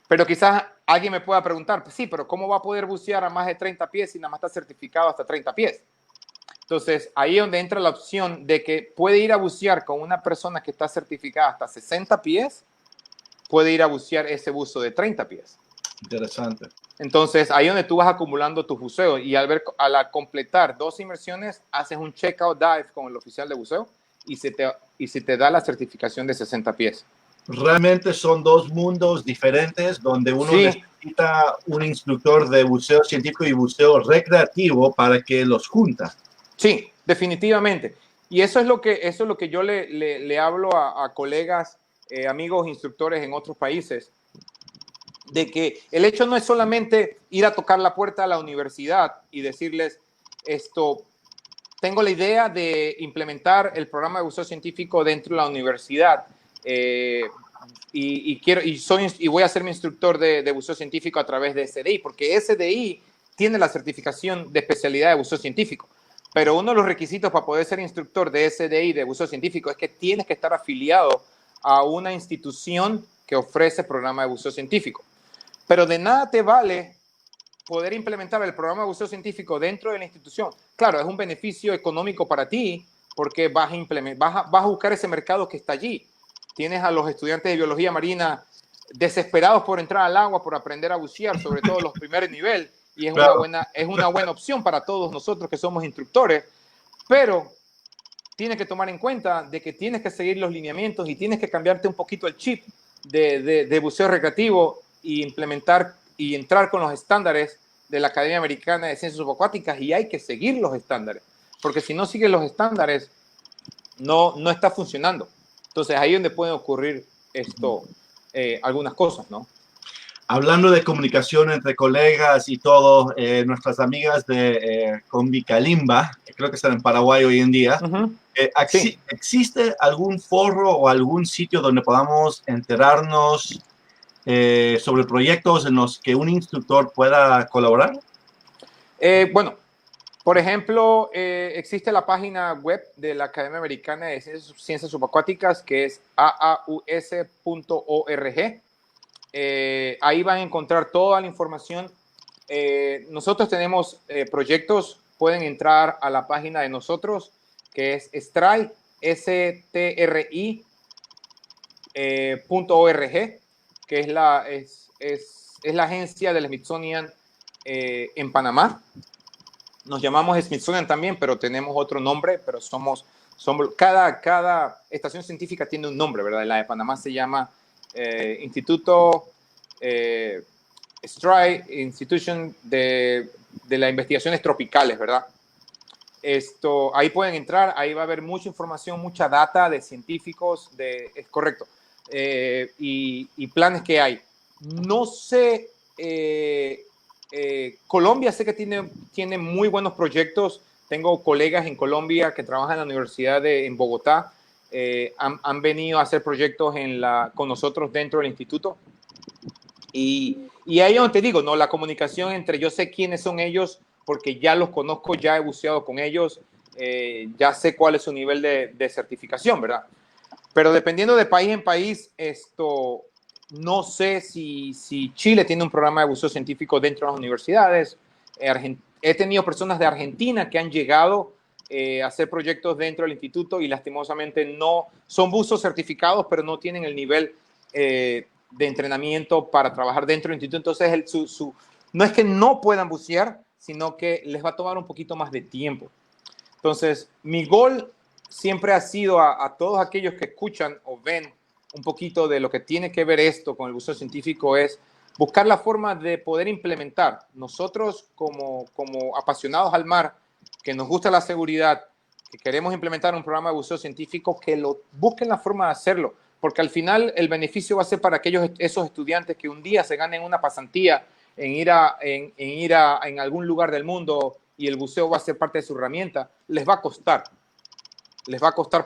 [SPEAKER 2] Pero quizás alguien me pueda preguntar, pues sí, pero ¿cómo va a poder bucear a más de 30 pies si nada más está certificado hasta 30 pies? Entonces, ahí es donde entra la opción de que puede ir a bucear con una persona que está certificada hasta 60 pies, puede ir a bucear ese buzo de 30 pies.
[SPEAKER 1] Interesante.
[SPEAKER 2] Entonces, ahí es donde tú vas acumulando tus buceos y al completar 2 inmersiones, haces un checkout dive con el oficial de buceo y se te da la certificación de 60 pies.
[SPEAKER 1] Realmente son 2 mundos diferentes donde uno necesita un instructor de buceo científico y buceo recreativo para que los junta.
[SPEAKER 2] Sí, definitivamente. Y eso es lo que yo le hablo a colegas, amigos, instructores en otros países, de que el hecho no es solamente ir a tocar la puerta a la universidad y decirles tengo la idea de implementar el programa de buceo científico dentro de la universidad. Y voy a ser mi instructor de buceo científico a través de SDI, porque SDI tiene la certificación de especialidad de buceo científico. Pero uno de los requisitos para poder ser instructor de SDI de buceo científico es que tienes que estar afiliado a una institución que ofrece programa de buceo científico. Pero de nada te vale poder implementar el programa de buceo científico dentro de la institución. Claro, es un beneficio económico para ti porque vas a buscar ese mercado que está allí. Tienes a los estudiantes de biología marina desesperados por entrar al agua, por aprender a bucear, sobre todo los primeros niveles, y es una buena opción para todos nosotros que somos instructores, pero tienes que tomar en cuenta de que tienes que seguir los lineamientos y tienes que cambiarte un poquito el chip de buceo recreativo y implementar y entrar con los estándares de la Academia Americana de Ciencias Subacuáticas, y hay que seguir los estándares, porque si no sigues los estándares, no está funcionando. Entonces, ahí es donde pueden ocurrir algunas cosas, ¿no?
[SPEAKER 1] Hablando de comunicación entre colegas y todo, nuestras amigas de Convicalimba, que creo que están en Paraguay hoy en día, sí. ¿Existe algún foro o algún sitio donde podamos enterarnos sobre proyectos en los que un instructor pueda colaborar?
[SPEAKER 2] Bueno, por ejemplo, existe la página web de la Academia Americana de Ciencias Subacuáticas, que es aaus.org. Ahí van a encontrar toda la información. Nosotros tenemos proyectos, pueden entrar a la página de nosotros, que es stri.org, que es la agencia del Smithsonian en Panamá. Nos llamamos Smithsonian también, pero tenemos otro nombre, pero cada estación científica tiene un nombre, ¿verdad? La de Panamá se llama Instituto STRI, Institution de las Investigaciones Tropicales, ¿verdad? Ahí pueden entrar, ahí va a haber mucha información, mucha data de científicos, es correcto, y planes que hay. No sé, Colombia sé que tiene muy buenos proyectos. Tengo colegas en Colombia que trabajan en la universidad en Bogotá. Han venido a hacer proyectos con nosotros dentro del instituto. Y ahí donde te digo, ¿no? La comunicación entre yo sé quiénes son ellos porque ya los conozco, ya he buceado con ellos, ya sé cuál es su nivel de certificación, ¿verdad? Pero dependiendo de país en país, no sé si Chile tiene un programa de buceo científico dentro de las universidades. He tenido personas de Argentina que han llegado a hacer proyectos dentro del instituto y lastimosamente no son buzos certificados, pero no tienen el nivel de entrenamiento para trabajar dentro del instituto. Entonces, no es que no puedan bucear, sino que les va a tomar un poquito más de tiempo. Entonces, mi gol siempre ha sido a todos aquellos que escuchan o ven un poquito de lo que tiene que ver esto con el buceo científico es buscar la forma de poder implementar. Nosotros como apasionados al mar, que nos gusta la seguridad, que queremos implementar un programa de buceo científico, que busquen la forma de hacerlo, porque al final el beneficio va a ser para esos estudiantes que un día se ganen una pasantía en ir en algún lugar del mundo y el buceo va a ser parte de su herramienta. Les va a costar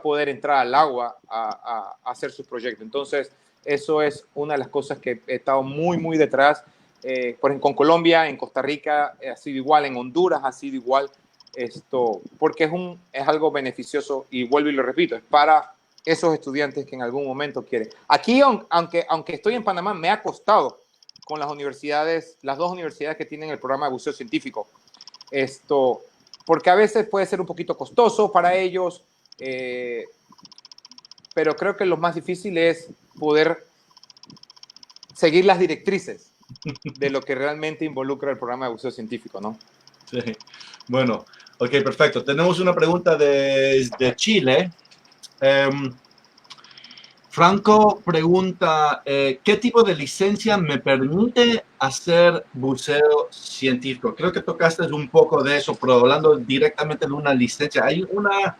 [SPEAKER 2] poder entrar al agua a hacer sus proyectos. Entonces, eso es una de las cosas que he estado muy, muy detrás. Por ejemplo, con Colombia, en Costa Rica ha sido igual, en Honduras ha sido igual, porque es algo beneficioso y vuelvo y lo repito, es para esos estudiantes que en algún momento quieren. Aquí, aunque estoy en Panamá, me ha costado con las dos universidades que tienen el programa de buceo científico. Porque a veces puede ser un poquito costoso para ellos, pero creo que lo más difícil es poder seguir las directrices de lo que realmente involucra el programa de buceo científico, ¿no?
[SPEAKER 1] Sí. Bueno, ok, perfecto. Tenemos una pregunta desde Chile. Franco pregunta, ¿qué tipo de licencia me permite hacer buceo científico? Creo que tocaste un poco de eso, pero hablando directamente de una licencia. ¿Hay una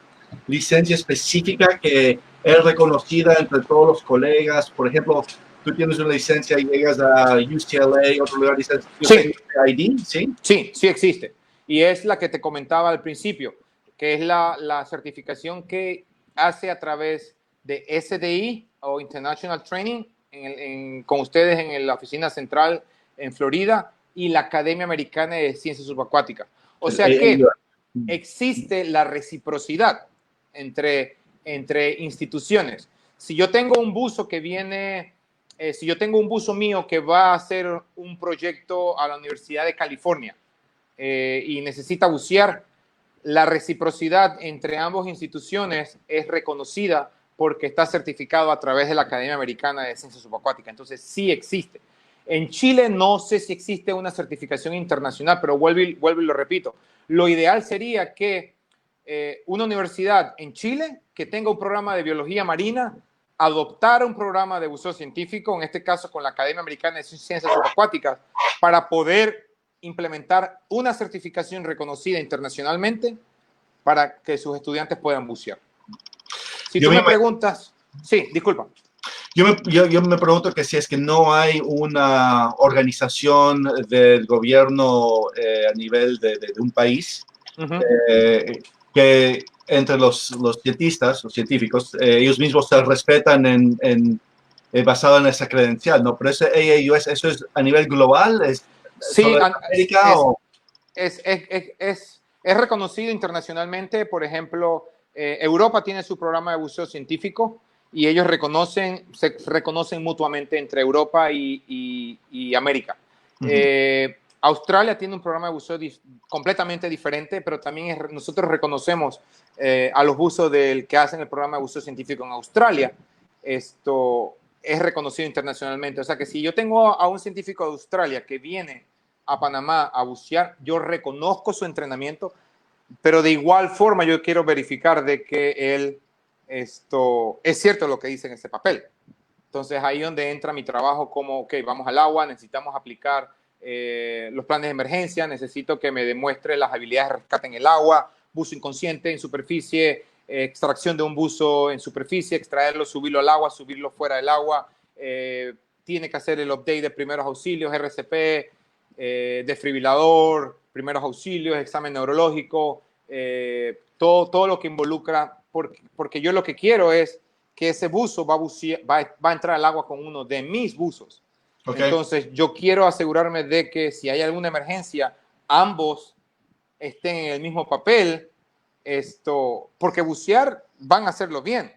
[SPEAKER 1] licencia específica que es reconocida entre todos los colegas? Por ejemplo, tú tienes una licencia y llegas a UCLA, otro lugar, y dices, yo tengo ID, ¿sí?
[SPEAKER 2] Sí, sí existe. Y es la que te comentaba al principio. que es la certificación que hace a través de SDI o International Training con ustedes en la oficina central en Florida y la Academia Americana de Ciencias Subacuáticas. O sea que existe la reciprocidad entre instituciones. Si yo tengo un buzo que viene, si yo tengo un buzo mío que va a hacer un proyecto a la Universidad de California y necesita bucear, la reciprocidad entre ambas instituciones es reconocida porque está certificado a través de la Academia Americana de Ciencias Subacuáticas. Entonces, sí existe. En Chile no sé si existe una certificación internacional, pero vuelvo y lo repito. Lo ideal sería que una universidad en Chile que tenga un programa de biología marina adoptara un programa de buceo científico, en este caso con la Academia Americana de Ciencias Subacuáticas, para poder implementar una certificación reconocida internacionalmente para que sus estudiantes puedan bucear. Si tú me preguntas, sí, disculpa.
[SPEAKER 1] Yo me pregunto que si es que no hay una organización del gobierno a nivel de un país que entre los cientistas, los científicos, ellos mismos se respetan basado en esa credencial, ¿no? Pero ese AAUS, ¿eso es a nivel global? ¿Es
[SPEAKER 2] sí,
[SPEAKER 1] solo en América o...?
[SPEAKER 2] Es reconocido internacionalmente. Por ejemplo, Europa tiene su programa de buceo científico y ellos se reconocen mutuamente entre Europa y América. Australia tiene un programa de buceo completamente diferente, pero también nosotros reconocemos a los buzos que hacen el programa de buceo científico en Australia. Esto es reconocido internacionalmente. O sea que si yo tengo a un científico de Australia que viene a Panamá a bucear, yo reconozco su entrenamiento, pero de igual forma yo quiero verificar de que él es cierto lo que dice en ese papel. Entonces ahí es donde entra mi trabajo como, ok, vamos al agua, necesitamos aplicar los planes de emergencia, necesito que me demuestre las habilidades de rescate en el agua, buzo inconsciente en superficie, extracción de un buzo en superficie, extraerlo, subirlo al agua, subirlo fuera del agua, tiene que hacer el update de primeros auxilios, RCP, desfibrilador, primeros auxilios, examen neurológico, todo lo que involucra, porque yo lo que quiero es que ese buzo va a entrar al agua con uno de mis buzos. Okay. Entonces, yo quiero asegurarme de que si hay alguna emergencia, ambos estén en el mismo papel, porque bucear van a hacerlo bien.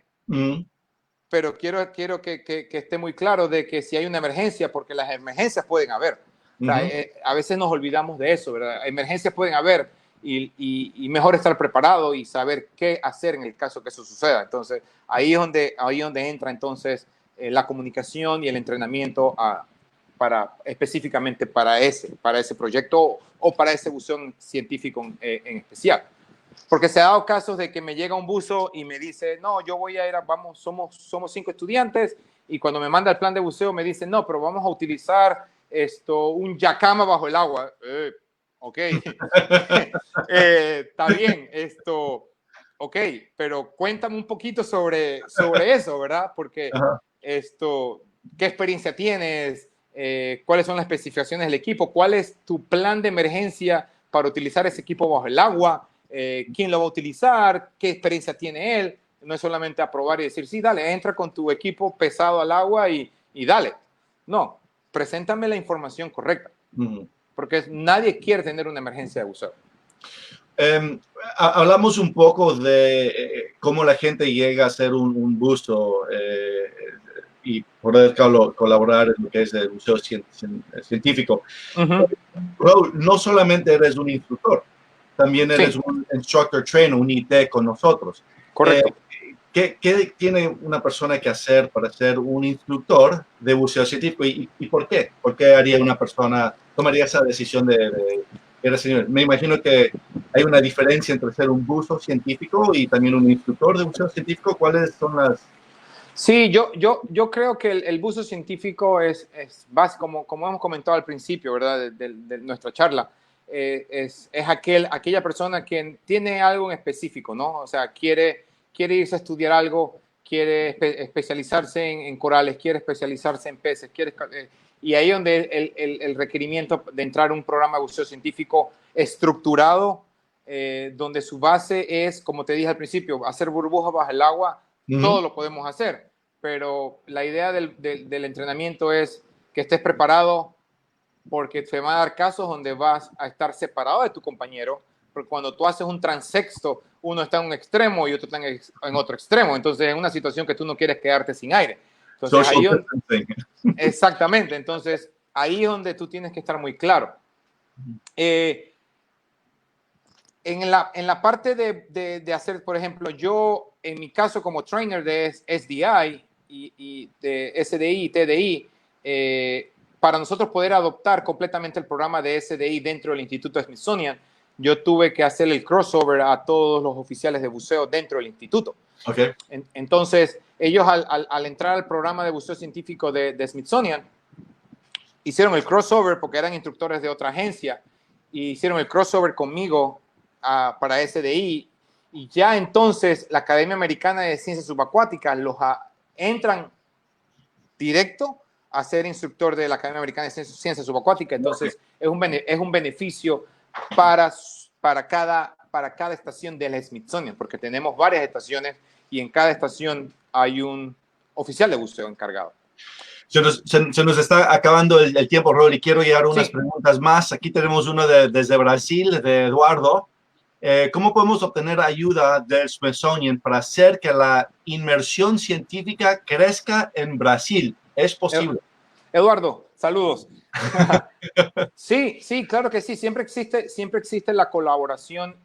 [SPEAKER 2] Pero quiero que esté muy claro de que si hay una emergencia, porque las emergencias pueden haber. O sea, a veces nos olvidamos de eso, ¿verdad? Emergencias pueden haber y mejor estar preparado y saber qué hacer en el caso que eso suceda. Entonces, ahí es donde entra entonces la comunicación y el entrenamiento específicamente para ese proyecto o para ese buceo científico en especial. Porque se ha dado casos de que me llega un buzo y me dice, no, yo voy a ir, somos 5 estudiantes, y cuando me manda el plan de buceo me dice, no, pero vamos a utilizar un yacama bajo el agua. Ok, está bien, ok, pero cuéntame un poquito sobre eso, ¿verdad? Porque ¿qué experiencia tienes? ¿Cuáles son las especificaciones del equipo? ¿Cuál es tu plan de emergencia para utilizar ese equipo bajo el agua? ¿Quién lo va a utilizar? ¿Qué experiencia tiene él? No es solamente aprobar y decir, sí, dale, entra con tu equipo pesado al agua y dale. No, preséntame la información correcta. Porque nadie quiere tener una emergencia de buceo.
[SPEAKER 1] Hablamos un poco de cómo la gente llega a hacer un buzo y poder colaborar en lo que es el buceo científico. Raúl, no solamente eres un instructor, también eres un instructor trainer, un IT con nosotros.
[SPEAKER 2] Correcto.
[SPEAKER 1] ¿Qué tiene una persona que hacer para ser un instructor de buceo científico y por qué? ¿Por qué tomaría esa decisión de me imagino que hay una diferencia entre ser un buzo científico y también un instructor de buceo científico. ¿Cuáles son las...?
[SPEAKER 2] Sí, yo creo que el buzo científico es básico, como hemos comentado al principio, ¿verdad? De nuestra charla. Es aquella persona que tiene algo en específico, ¿no? O sea, quiere irse a estudiar algo, quiere especializarse en corales, quiere especializarse en peces, y ahí es donde el requerimiento de entrar a un programa de buceo científico estructurado donde su base es, como te dije al principio, hacer burbujas bajo el agua. Todo lo podemos hacer, pero la idea del entrenamiento es que estés preparado, porque te van a dar casos donde vas a estar separado de tu compañero, porque cuando tú haces un transexto, uno está en un extremo y otro está en otro extremo, entonces es una situación que tú no quieres quedarte sin aire. Entonces, exactamente, entonces ahí es donde tú tienes que estar muy claro. En la parte de hacer, por ejemplo, yo en mi caso como trainer de SDI y de SDI y TDI, para nosotros poder adoptar completamente el programa de SDI dentro del Instituto Smithsonian, yo tuve que hacer el crossover a todos los oficiales de buceo dentro del instituto.
[SPEAKER 1] Okay.
[SPEAKER 2] Entonces, ellos al entrar al programa de buceo científico de Smithsonian, hicieron el crossover porque eran instructores de otra agencia, y hicieron el crossover conmigo para SDI, y ya entonces la Academia Americana de Ciencias Subacuáticas entran directo a ser instructor de la Academia Americana de Ciencias Subacuáticas. Entonces es un beneficio para cada estación del Smithsonian, porque tenemos varias estaciones y en cada estación hay un oficial de buceo encargado.
[SPEAKER 1] Se nos está acabando el tiempo, Raúl, y quiero llegar a unas preguntas más. Aquí tenemos uno desde Brasil, de Eduardo. ¿Cómo podemos obtener ayuda del Smithsonian para hacer que la inmersión científica crezca en Brasil? ¿Es posible?
[SPEAKER 2] Eduardo, saludos. Sí, claro que sí. Siempre existe la colaboración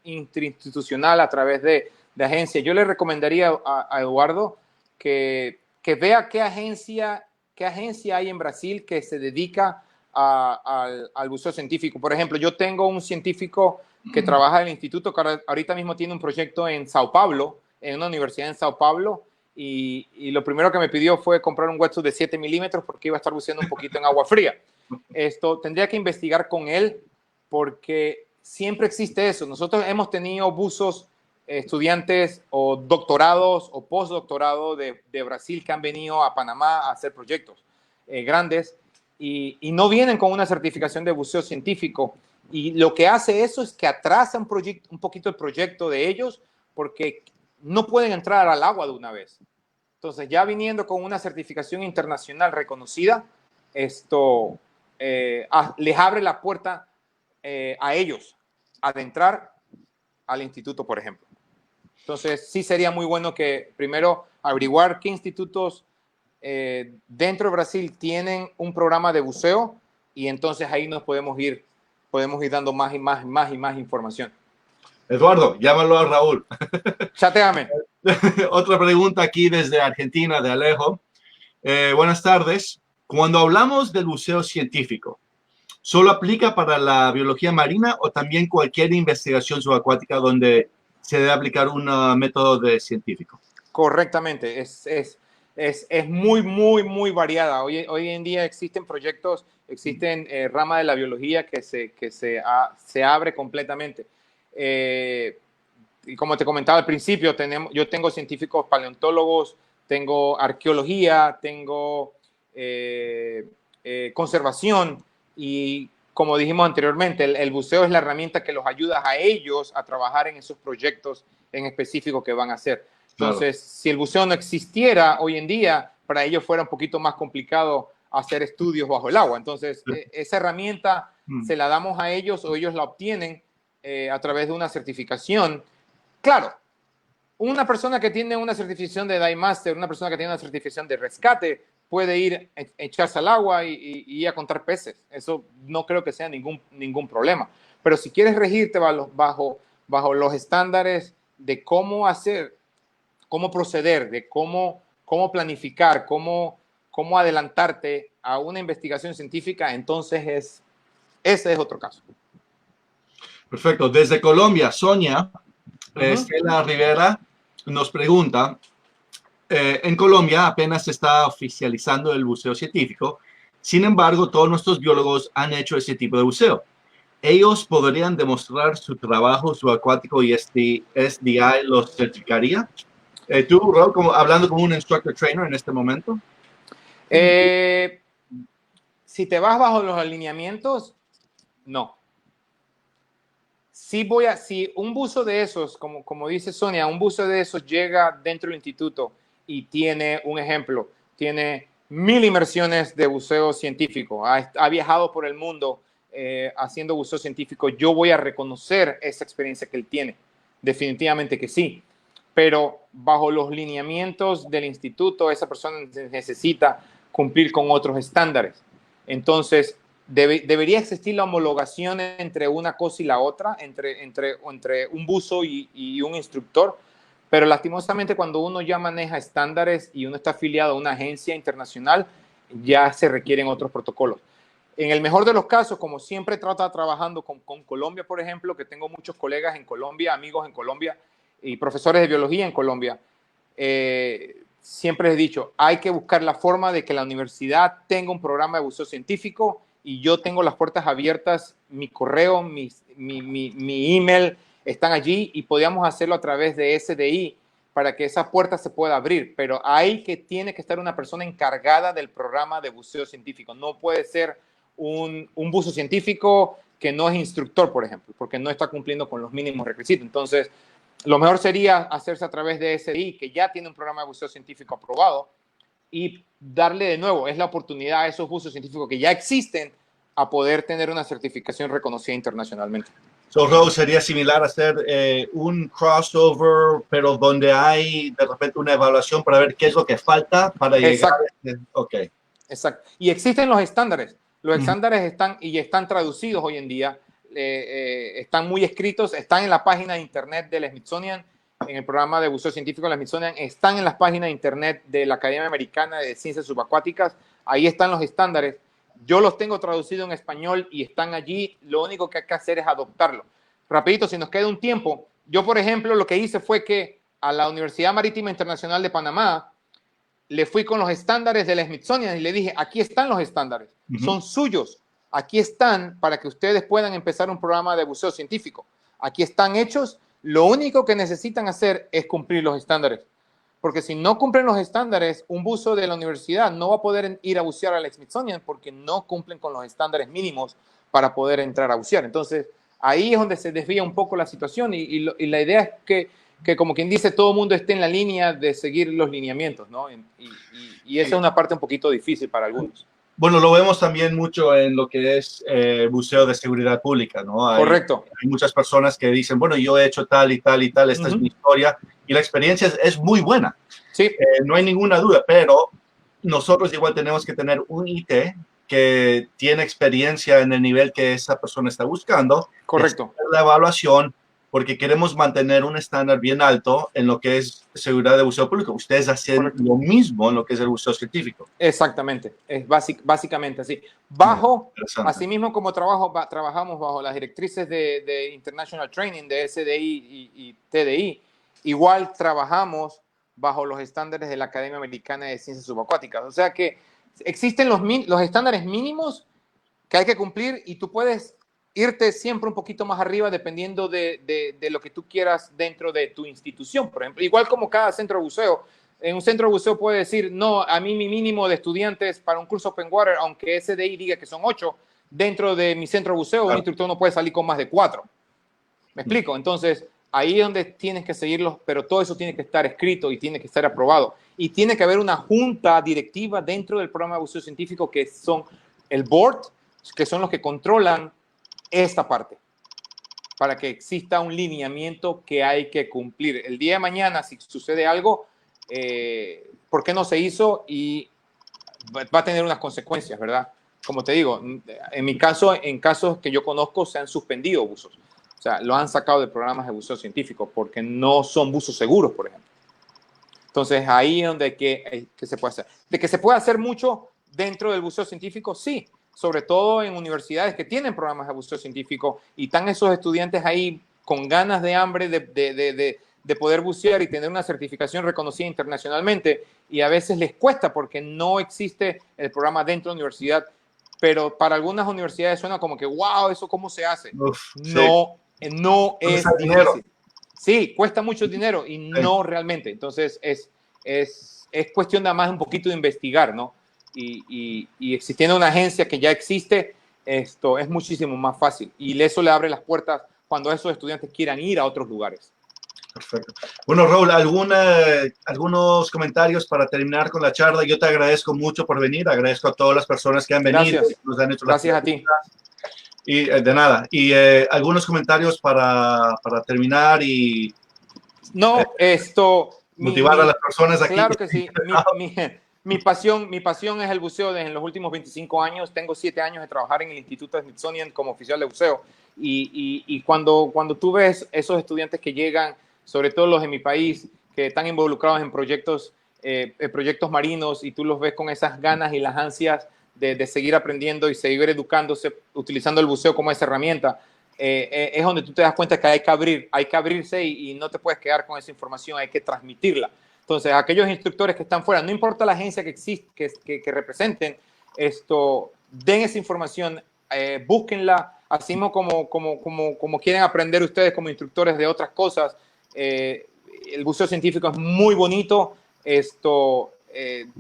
[SPEAKER 2] interinstitucional a través de agencias. Yo le recomendaría a Eduardo que vea qué agencia hay en Brasil que se dedica al buceo científico. Por ejemplo, yo tengo un científico que trabaja en el instituto, que ahorita mismo tiene un proyecto en Sao Paulo, en una universidad en Sao Paulo, y lo primero que me pidió fue comprar un wetsuit de 7 milímetros porque iba a estar buceando un poquito en agua fría. Esto tendría que investigar con él, porque siempre existe eso. Nosotros hemos tenido buzos, estudiantes o doctorados o postdoctorados de Brasil que han venido a Panamá a hacer proyectos grandes, y no vienen con una certificación de buceo científico, y lo que hace eso es que atrasa un poquito el proyecto de ellos, porque no pueden entrar al agua de una vez. Entonces, ya viniendo con una certificación internacional reconocida, esto les abre la puerta a ellos a adentrar al instituto, por ejemplo. Entonces, sí sería muy bueno que primero averiguar qué institutos dentro de Brasil tienen un programa de buceo, y entonces ahí nos podemos ir dando más información.
[SPEAKER 1] Eduardo, llámalo a Raúl.
[SPEAKER 2] Chateame.
[SPEAKER 1] Otra pregunta aquí desde Argentina, de Alejo. Buenas tardes. Cuando hablamos del buceo científico, ¿solo aplica para la biología marina o también cualquier investigación subacuática donde se debe aplicar un método científico?
[SPEAKER 2] Correctamente. Es muy variada. Hoy en día existen proyectos, existen rama de la biología que se abre completamente. Y como te comentaba al principio, yo tengo científicos paleontólogos, tengo arqueología, tengo conservación, y como dijimos anteriormente, el buceo es la herramienta que los ayuda a ellos a trabajar en esos proyectos en específico que van a hacer. Entonces, claro, si el buceo no existiera hoy en día, para ellos fuera un poquito más complicado hacer estudios bajo el agua. Entonces, esa herramienta se la damos a ellos, o ellos la obtienen a través de una certificación. Claro, una persona que tiene una certificación de Dive Master, una persona que tiene una certificación de rescate, puede ir a echarse al agua y a contar peces. Eso no creo que sea ningún problema. Pero si quieres regirte bajo los estándares de cómo hacer, cómo proceder, de cómo planificar, cómo adelantarte a una investigación científica, entonces ese es otro caso.
[SPEAKER 1] Perfecto. Desde Colombia, Sonia, Estela Rivera nos pregunta, en Colombia apenas se está oficializando el buceo científico, sin embargo, todos nuestros biólogos han hecho ese tipo de buceo. ¿Ellos podrían demostrar su trabajo subacuático y SDI los certificaría? Tú, Raúl, hablando como un instructor trainer en este momento.
[SPEAKER 2] Si te vas bajo los alineamientos, no. si un buzo de esos, como dice Sonia, un buzo de esos llega dentro del instituto y tiene, un ejemplo, tiene 1000 inmersiones de buceo científico, ha viajado por el mundo haciendo buceo científico, yo voy a reconocer esa experiencia que él tiene. Definitivamente que sí. Pero bajo los lineamientos del instituto, esa persona necesita cumplir con otros estándares. Entonces, debería existir la homologación entre una cosa y la otra, entre un buzo y un instructor, pero lastimosamente cuando uno ya maneja estándares y uno está afiliado a una agencia internacional, ya se requieren otros protocolos. En el mejor de los casos, como siempre trabajando con Colombia, por ejemplo, que tengo muchos colegas en Colombia, amigos en Colombia y profesores de biología en Colombia, siempre les he dicho, hay que buscar la forma de que la universidad tenga un programa de buceo científico y yo tengo las puertas abiertas, mi correo, mi email están allí y podíamos hacerlo a través de SDI para que esa puerta se pueda abrir, pero tiene que estar una persona encargada del programa de buceo científico. No puede ser un buzo científico que no es instructor, por ejemplo, porque no está cumpliendo con los mínimos requisitos. Entonces, lo mejor sería hacerse a través de SDI, que ya tiene un programa de buceo científico aprobado, y darle de nuevo, es la oportunidad a esos buzos científicos que ya existen a poder tener una certificación reconocida internacionalmente.
[SPEAKER 1] So, Rose, sería similar a hacer un crossover, pero donde hay de repente una evaluación para ver qué es lo que falta para llegar. Ok.
[SPEAKER 2] Exacto. Y existen los estándares. Los estándares están traducidos hoy en día, están muy escritos, están en la página de internet del Smithsonian, en el programa de buceo científico del Smithsonian, están en las páginas de internet de la Academia Americana de Ciencias Subacuáticas, ahí están los estándares. Yo los tengo traducidos en español y están allí, lo único que hay que hacer es adoptarlo. Rapidito, si nos queda un tiempo, yo por ejemplo lo que hice fue que a la Universidad Marítima Internacional de Panamá le fui con los estándares del Smithsonian y le dije, aquí están los estándares, son suyos, aquí están para que ustedes puedan empezar un programa de buceo científico, aquí están hechos, lo único que necesitan hacer es cumplir los estándares, porque si no cumplen los estándares, un buzo de la universidad no va a poder ir a bucear al Smithsonian porque no cumplen con los estándares mínimos para poder entrar a bucear. Entonces, ahí es donde se desvía un poco la situación y la idea es que como quien dice, todo el mundo esté en la línea de seguir los lineamientos, ¿no? Y esa es una parte un poquito difícil para algunos.
[SPEAKER 1] Bueno, lo vemos también mucho en lo que es buceo de seguridad pública, ¿no?
[SPEAKER 2] Correcto.
[SPEAKER 1] Hay muchas personas que dicen, bueno, yo he hecho tal y tal y tal, esta es mi historia, y la experiencia es muy buena.
[SPEAKER 2] Sí.
[SPEAKER 1] No hay ninguna duda, pero nosotros igual tenemos que tener un IT que tiene experiencia en el nivel que esa persona está buscando.
[SPEAKER 2] Correcto.
[SPEAKER 1] La evaluación, porque queremos mantener un estándar bien alto en lo que es seguridad de buceo público. Ustedes hacen lo mismo en lo que es el buceo científico.
[SPEAKER 2] Exactamente, es básicamente así. Asimismo como trabajamos bajo las directrices de International Training, de SDI y TDI, igual trabajamos bajo los estándares de la Academia Americana de Ciencias Subacuáticas. O sea que existen los estándares mínimos que hay que cumplir y tú puedes irte siempre un poquito más arriba dependiendo de lo que tú quieras dentro de tu institución, por ejemplo. Igual como cada centro de buceo. En un centro de buceo puede decir, no, a mí mi mínimo de estudiantes para un curso Open Water, aunque SDI diga que son 8, dentro de mi centro de buceo, un instructor no puede salir con más de 4. ¿Me explico? Entonces, ahí es donde tienes que seguirlos, pero todo eso tiene que estar escrito y tiene que estar aprobado. Y tiene que haber una junta directiva dentro del programa de buceo científico que son el board, que son los que controlan esta parte, para que exista un lineamiento que hay que cumplir. El día de mañana, si sucede algo, ¿por qué no se hizo? Y va a tener unas consecuencias, ¿verdad? Como te digo, en mi caso, en casos que yo conozco, se han suspendido buzos. O sea, lo han sacado de programas de buceo científico porque no son buzos seguros, por ejemplo. Entonces, ahí es donde que se puede hacer. De que se puede hacer mucho dentro del buceo científico, sí. Sobre todo en universidades que tienen programas de buceo científico y están esos estudiantes ahí con ganas de hambre de poder bucear y tener una certificación reconocida internacionalmente y a veces les cuesta porque no existe el programa dentro de la universidad, pero para algunas universidades suena como que, wow, ¿eso cómo se hace? No es difícil. Sí, cuesta mucho dinero y no realmente. Entonces es cuestión de más un poquito de investigar, ¿no? Y existiendo una agencia que ya existe, esto es muchísimo más fácil y eso le abre las puertas cuando esos estudiantes quieran ir a otros lugares.
[SPEAKER 1] Perfecto. Bueno, Raúl, algunos comentarios para terminar con la charla. Yo te agradezco mucho por venir, agradezco a todas las personas que han venido,
[SPEAKER 2] Gracias.
[SPEAKER 1] nos han hecho
[SPEAKER 2] Gracias a ti.
[SPEAKER 1] Y de nada. Y algunos comentarios para terminar y
[SPEAKER 2] No,
[SPEAKER 1] motivar a las personas aquí.
[SPEAKER 2] Claro que sí. Mi pasión es el buceo desde los últimos 25 años. Tengo 7 años de trabajar en el Instituto Smithsonian como oficial de buceo. Y cuando tú ves esos estudiantes que llegan, sobre todo los de mi país, que están involucrados en proyectos marinos, y tú los ves con esas ganas y las ansias de seguir aprendiendo y seguir educándose, utilizando el buceo como esa herramienta, es donde tú te das cuenta que hay que abrirse y no te puedes quedar con esa información, hay que transmitirla. Entonces, aquellos instructores que están fuera, no importa la agencia que existe, que representen, den esa información, búsquenla, así como quieren aprender ustedes como instructores de otras cosas. El buceo científico es muy bonito.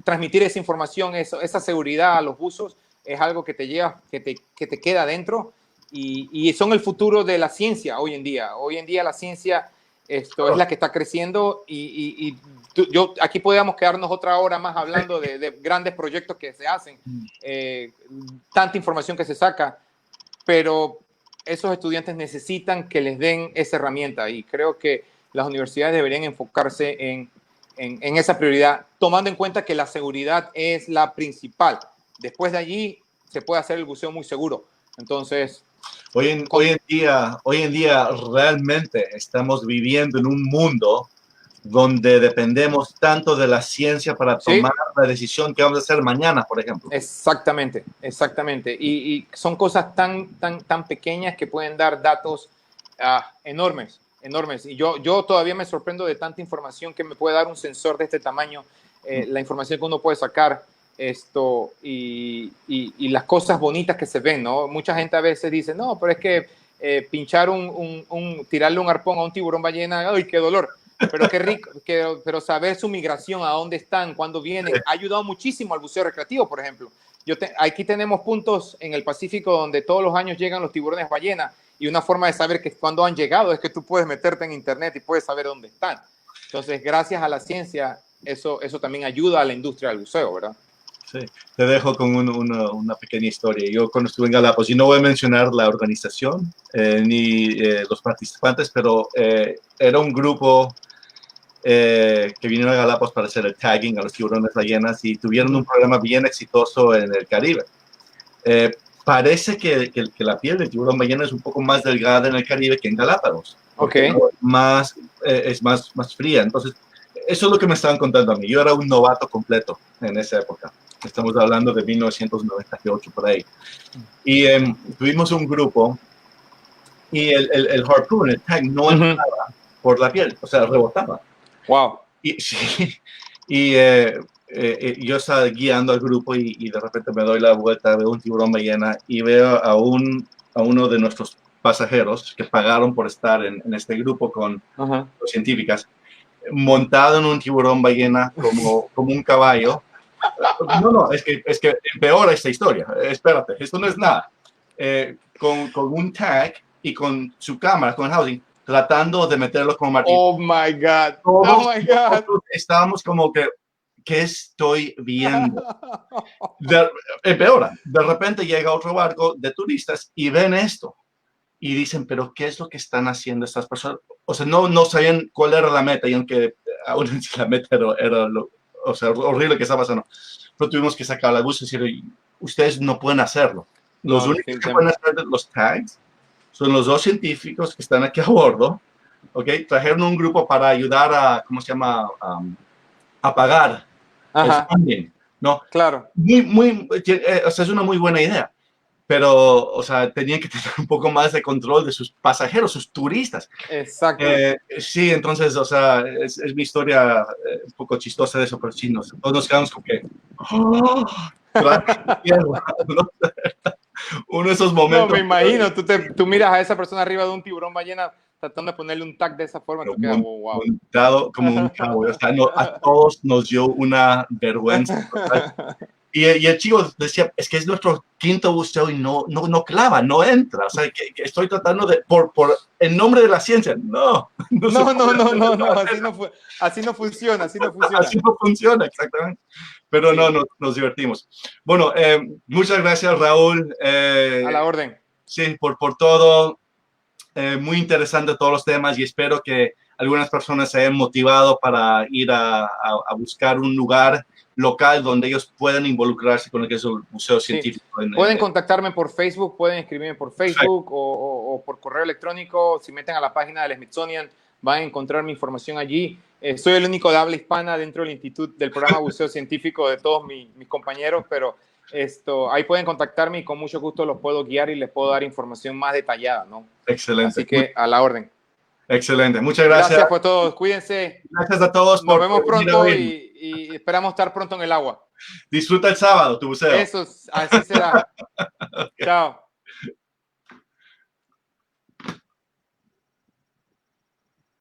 [SPEAKER 2] Transmitir esa información, esa seguridad a los buzos es algo que te lleva, que te queda adentro, y son el futuro de la ciencia hoy en día. Hoy en día la ciencia es la que está creciendo, y aquí podríamos quedarnos otra hora más hablando de grandes proyectos que se hacen, tanta información que se saca, pero esos estudiantes necesitan que les den esa herramienta, y creo que las universidades deberían enfocarse en esa prioridad, tomando en cuenta que la seguridad es la principal. Después de allí se puede hacer el buceo muy seguro. Entonces,
[SPEAKER 1] hoy en día realmente estamos viviendo en un mundo donde dependemos tanto de la ciencia para tomar la decisión que vamos a hacer mañana, por ejemplo.
[SPEAKER 2] Exactamente. Y son cosas tan pequeñas que pueden dar datos enormes. Y yo todavía me sorprendo de tanta información que me puede dar un sensor de este tamaño, la información que uno puede sacar, y las cosas bonitas que se ven, ¿no? Mucha gente a veces dice, no, pero es que pinchar tirarle un arpón a un tiburón ballena, ¡ay, qué dolor! Pero qué rico, pero saber su migración, a dónde están, cuándo vienen, ha ayudado muchísimo al buceo recreativo, por ejemplo. Aquí tenemos puntos en el Pacífico donde todos los años llegan los tiburones ballena, y una forma de saber que cuándo han llegado es que tú puedes meterte en internet y puedes saber dónde están. Entonces, gracias a la ciencia, eso también ayuda a la industria del buceo, ¿verdad?
[SPEAKER 1] Sí, te dejo con una pequeña historia. Yo cuando estuve en Galápagos, y no voy a mencionar la organización ni los participantes, pero era un grupo que vinieron a Galápagos para hacer el tagging a los tiburones ballenas, y tuvieron un programa bien exitoso en el Caribe. Parece que la piel del tiburón ballena es un poco más delgada en el Caribe que en Galápagos.
[SPEAKER 2] Okay.
[SPEAKER 1] Es más fría. Entonces, eso es lo que me estaban contando a mí. Yo era un novato completo en esa época. Estamos hablando de 1998, por ahí. Y tuvimos un grupo, y el harpoon, el tag, no entraba por la piel, o sea, rebotaba.
[SPEAKER 2] Wow.
[SPEAKER 1] Y yo estaba guiando al grupo, y de repente me doy la vuelta, veo un tiburón ballena y veo a uno de nuestros pasajeros que pagaron por estar en este grupo con los científicas, montado en un tiburón ballena como un caballo. No, es que empeora esta historia. Espérate, esto no es nada. Con un tag y con su cámara, con el housing, tratando de meterlo como martillo.
[SPEAKER 2] Oh my God. Oh my God.
[SPEAKER 1] Estábamos como que, ¿qué estoy viendo? Empeora. De repente llega otro barco de turistas y ven esto y dicen, pero ¿qué es lo que están haciendo estas personas? O sea, no sabían cuál era la meta, y aunque aún la meta era horrible que estaba pasando, pero tuvimos que sacar la bus y decir, ustedes no pueden hacerlo. Los únicos que pueden hacer los tags son los 2 científicos que están aquí a bordo, ¿ok? Trajeron un grupo para ayudar a, ¿cómo se llama? A pagar el funding, ¿no?
[SPEAKER 2] Claro.
[SPEAKER 1] O sea, es una muy buena idea, pero, o sea, tenían que tener un poco más de control de sus pasajeros, sus turistas.
[SPEAKER 2] Exacto.
[SPEAKER 1] Sí, entonces, o sea, es mi historia un poco chistosa de eso, pero sí, todos nos quedamos con que... ¡Oh! Uno de esos momentos...
[SPEAKER 2] No, me imagino, tú miras a esa persona arriba de un tiburón ballena tratando de ponerle un tag de esa forma, tú quedas, wow.
[SPEAKER 1] Montado como un cabo. O sea, a todos nos dio una vergüenza. Y el chico decía, es que es nuestro quinto buceo y no clava, no entra. O sea, que estoy tratando de, por en nombre de la ciencia, no se
[SPEAKER 2] No, no,
[SPEAKER 1] puede
[SPEAKER 2] no,
[SPEAKER 1] hacer
[SPEAKER 2] no,
[SPEAKER 1] eso.
[SPEAKER 2] no, así no funciona, así no funciona.
[SPEAKER 1] Así no funciona, exactamente. Pero no,
[SPEAKER 2] Sí,
[SPEAKER 1] nos divertimos. Bueno, muchas gracias, Raúl.
[SPEAKER 2] a la orden.
[SPEAKER 1] Sí, por todo. Muy interesante todos los temas y espero que algunas personas se hayan motivado para ir a buscar un lugar local donde ellos puedan involucrarse con lo que es el museo
[SPEAKER 2] Sí.
[SPEAKER 1] científico.
[SPEAKER 2] Pueden contactarme por Facebook, pueden escribirme por
[SPEAKER 1] Perfecto.
[SPEAKER 2] Facebook o por correo electrónico. Si meten a la página del Smithsonian, van a encontrar mi información allí. Soy el único de habla hispana dentro del instituto, del programa Buceo Científico de todos mis compañeros, pero ahí pueden contactarme y con mucho gusto los puedo guiar y les puedo dar información más detallada, ¿no?
[SPEAKER 1] Excelente.
[SPEAKER 2] Así que a la orden.
[SPEAKER 1] Excelente. Muchas gracias.
[SPEAKER 2] Gracias por todo. Cuídense.
[SPEAKER 1] Gracias a todos
[SPEAKER 2] Nos
[SPEAKER 1] por
[SPEAKER 2] vemos
[SPEAKER 1] venir a
[SPEAKER 2] pronto
[SPEAKER 1] oírnos.
[SPEAKER 2] y esperamos estar pronto en el agua.
[SPEAKER 1] Disfruta el sábado, tu buceo.
[SPEAKER 2] Eso, así será. Chao.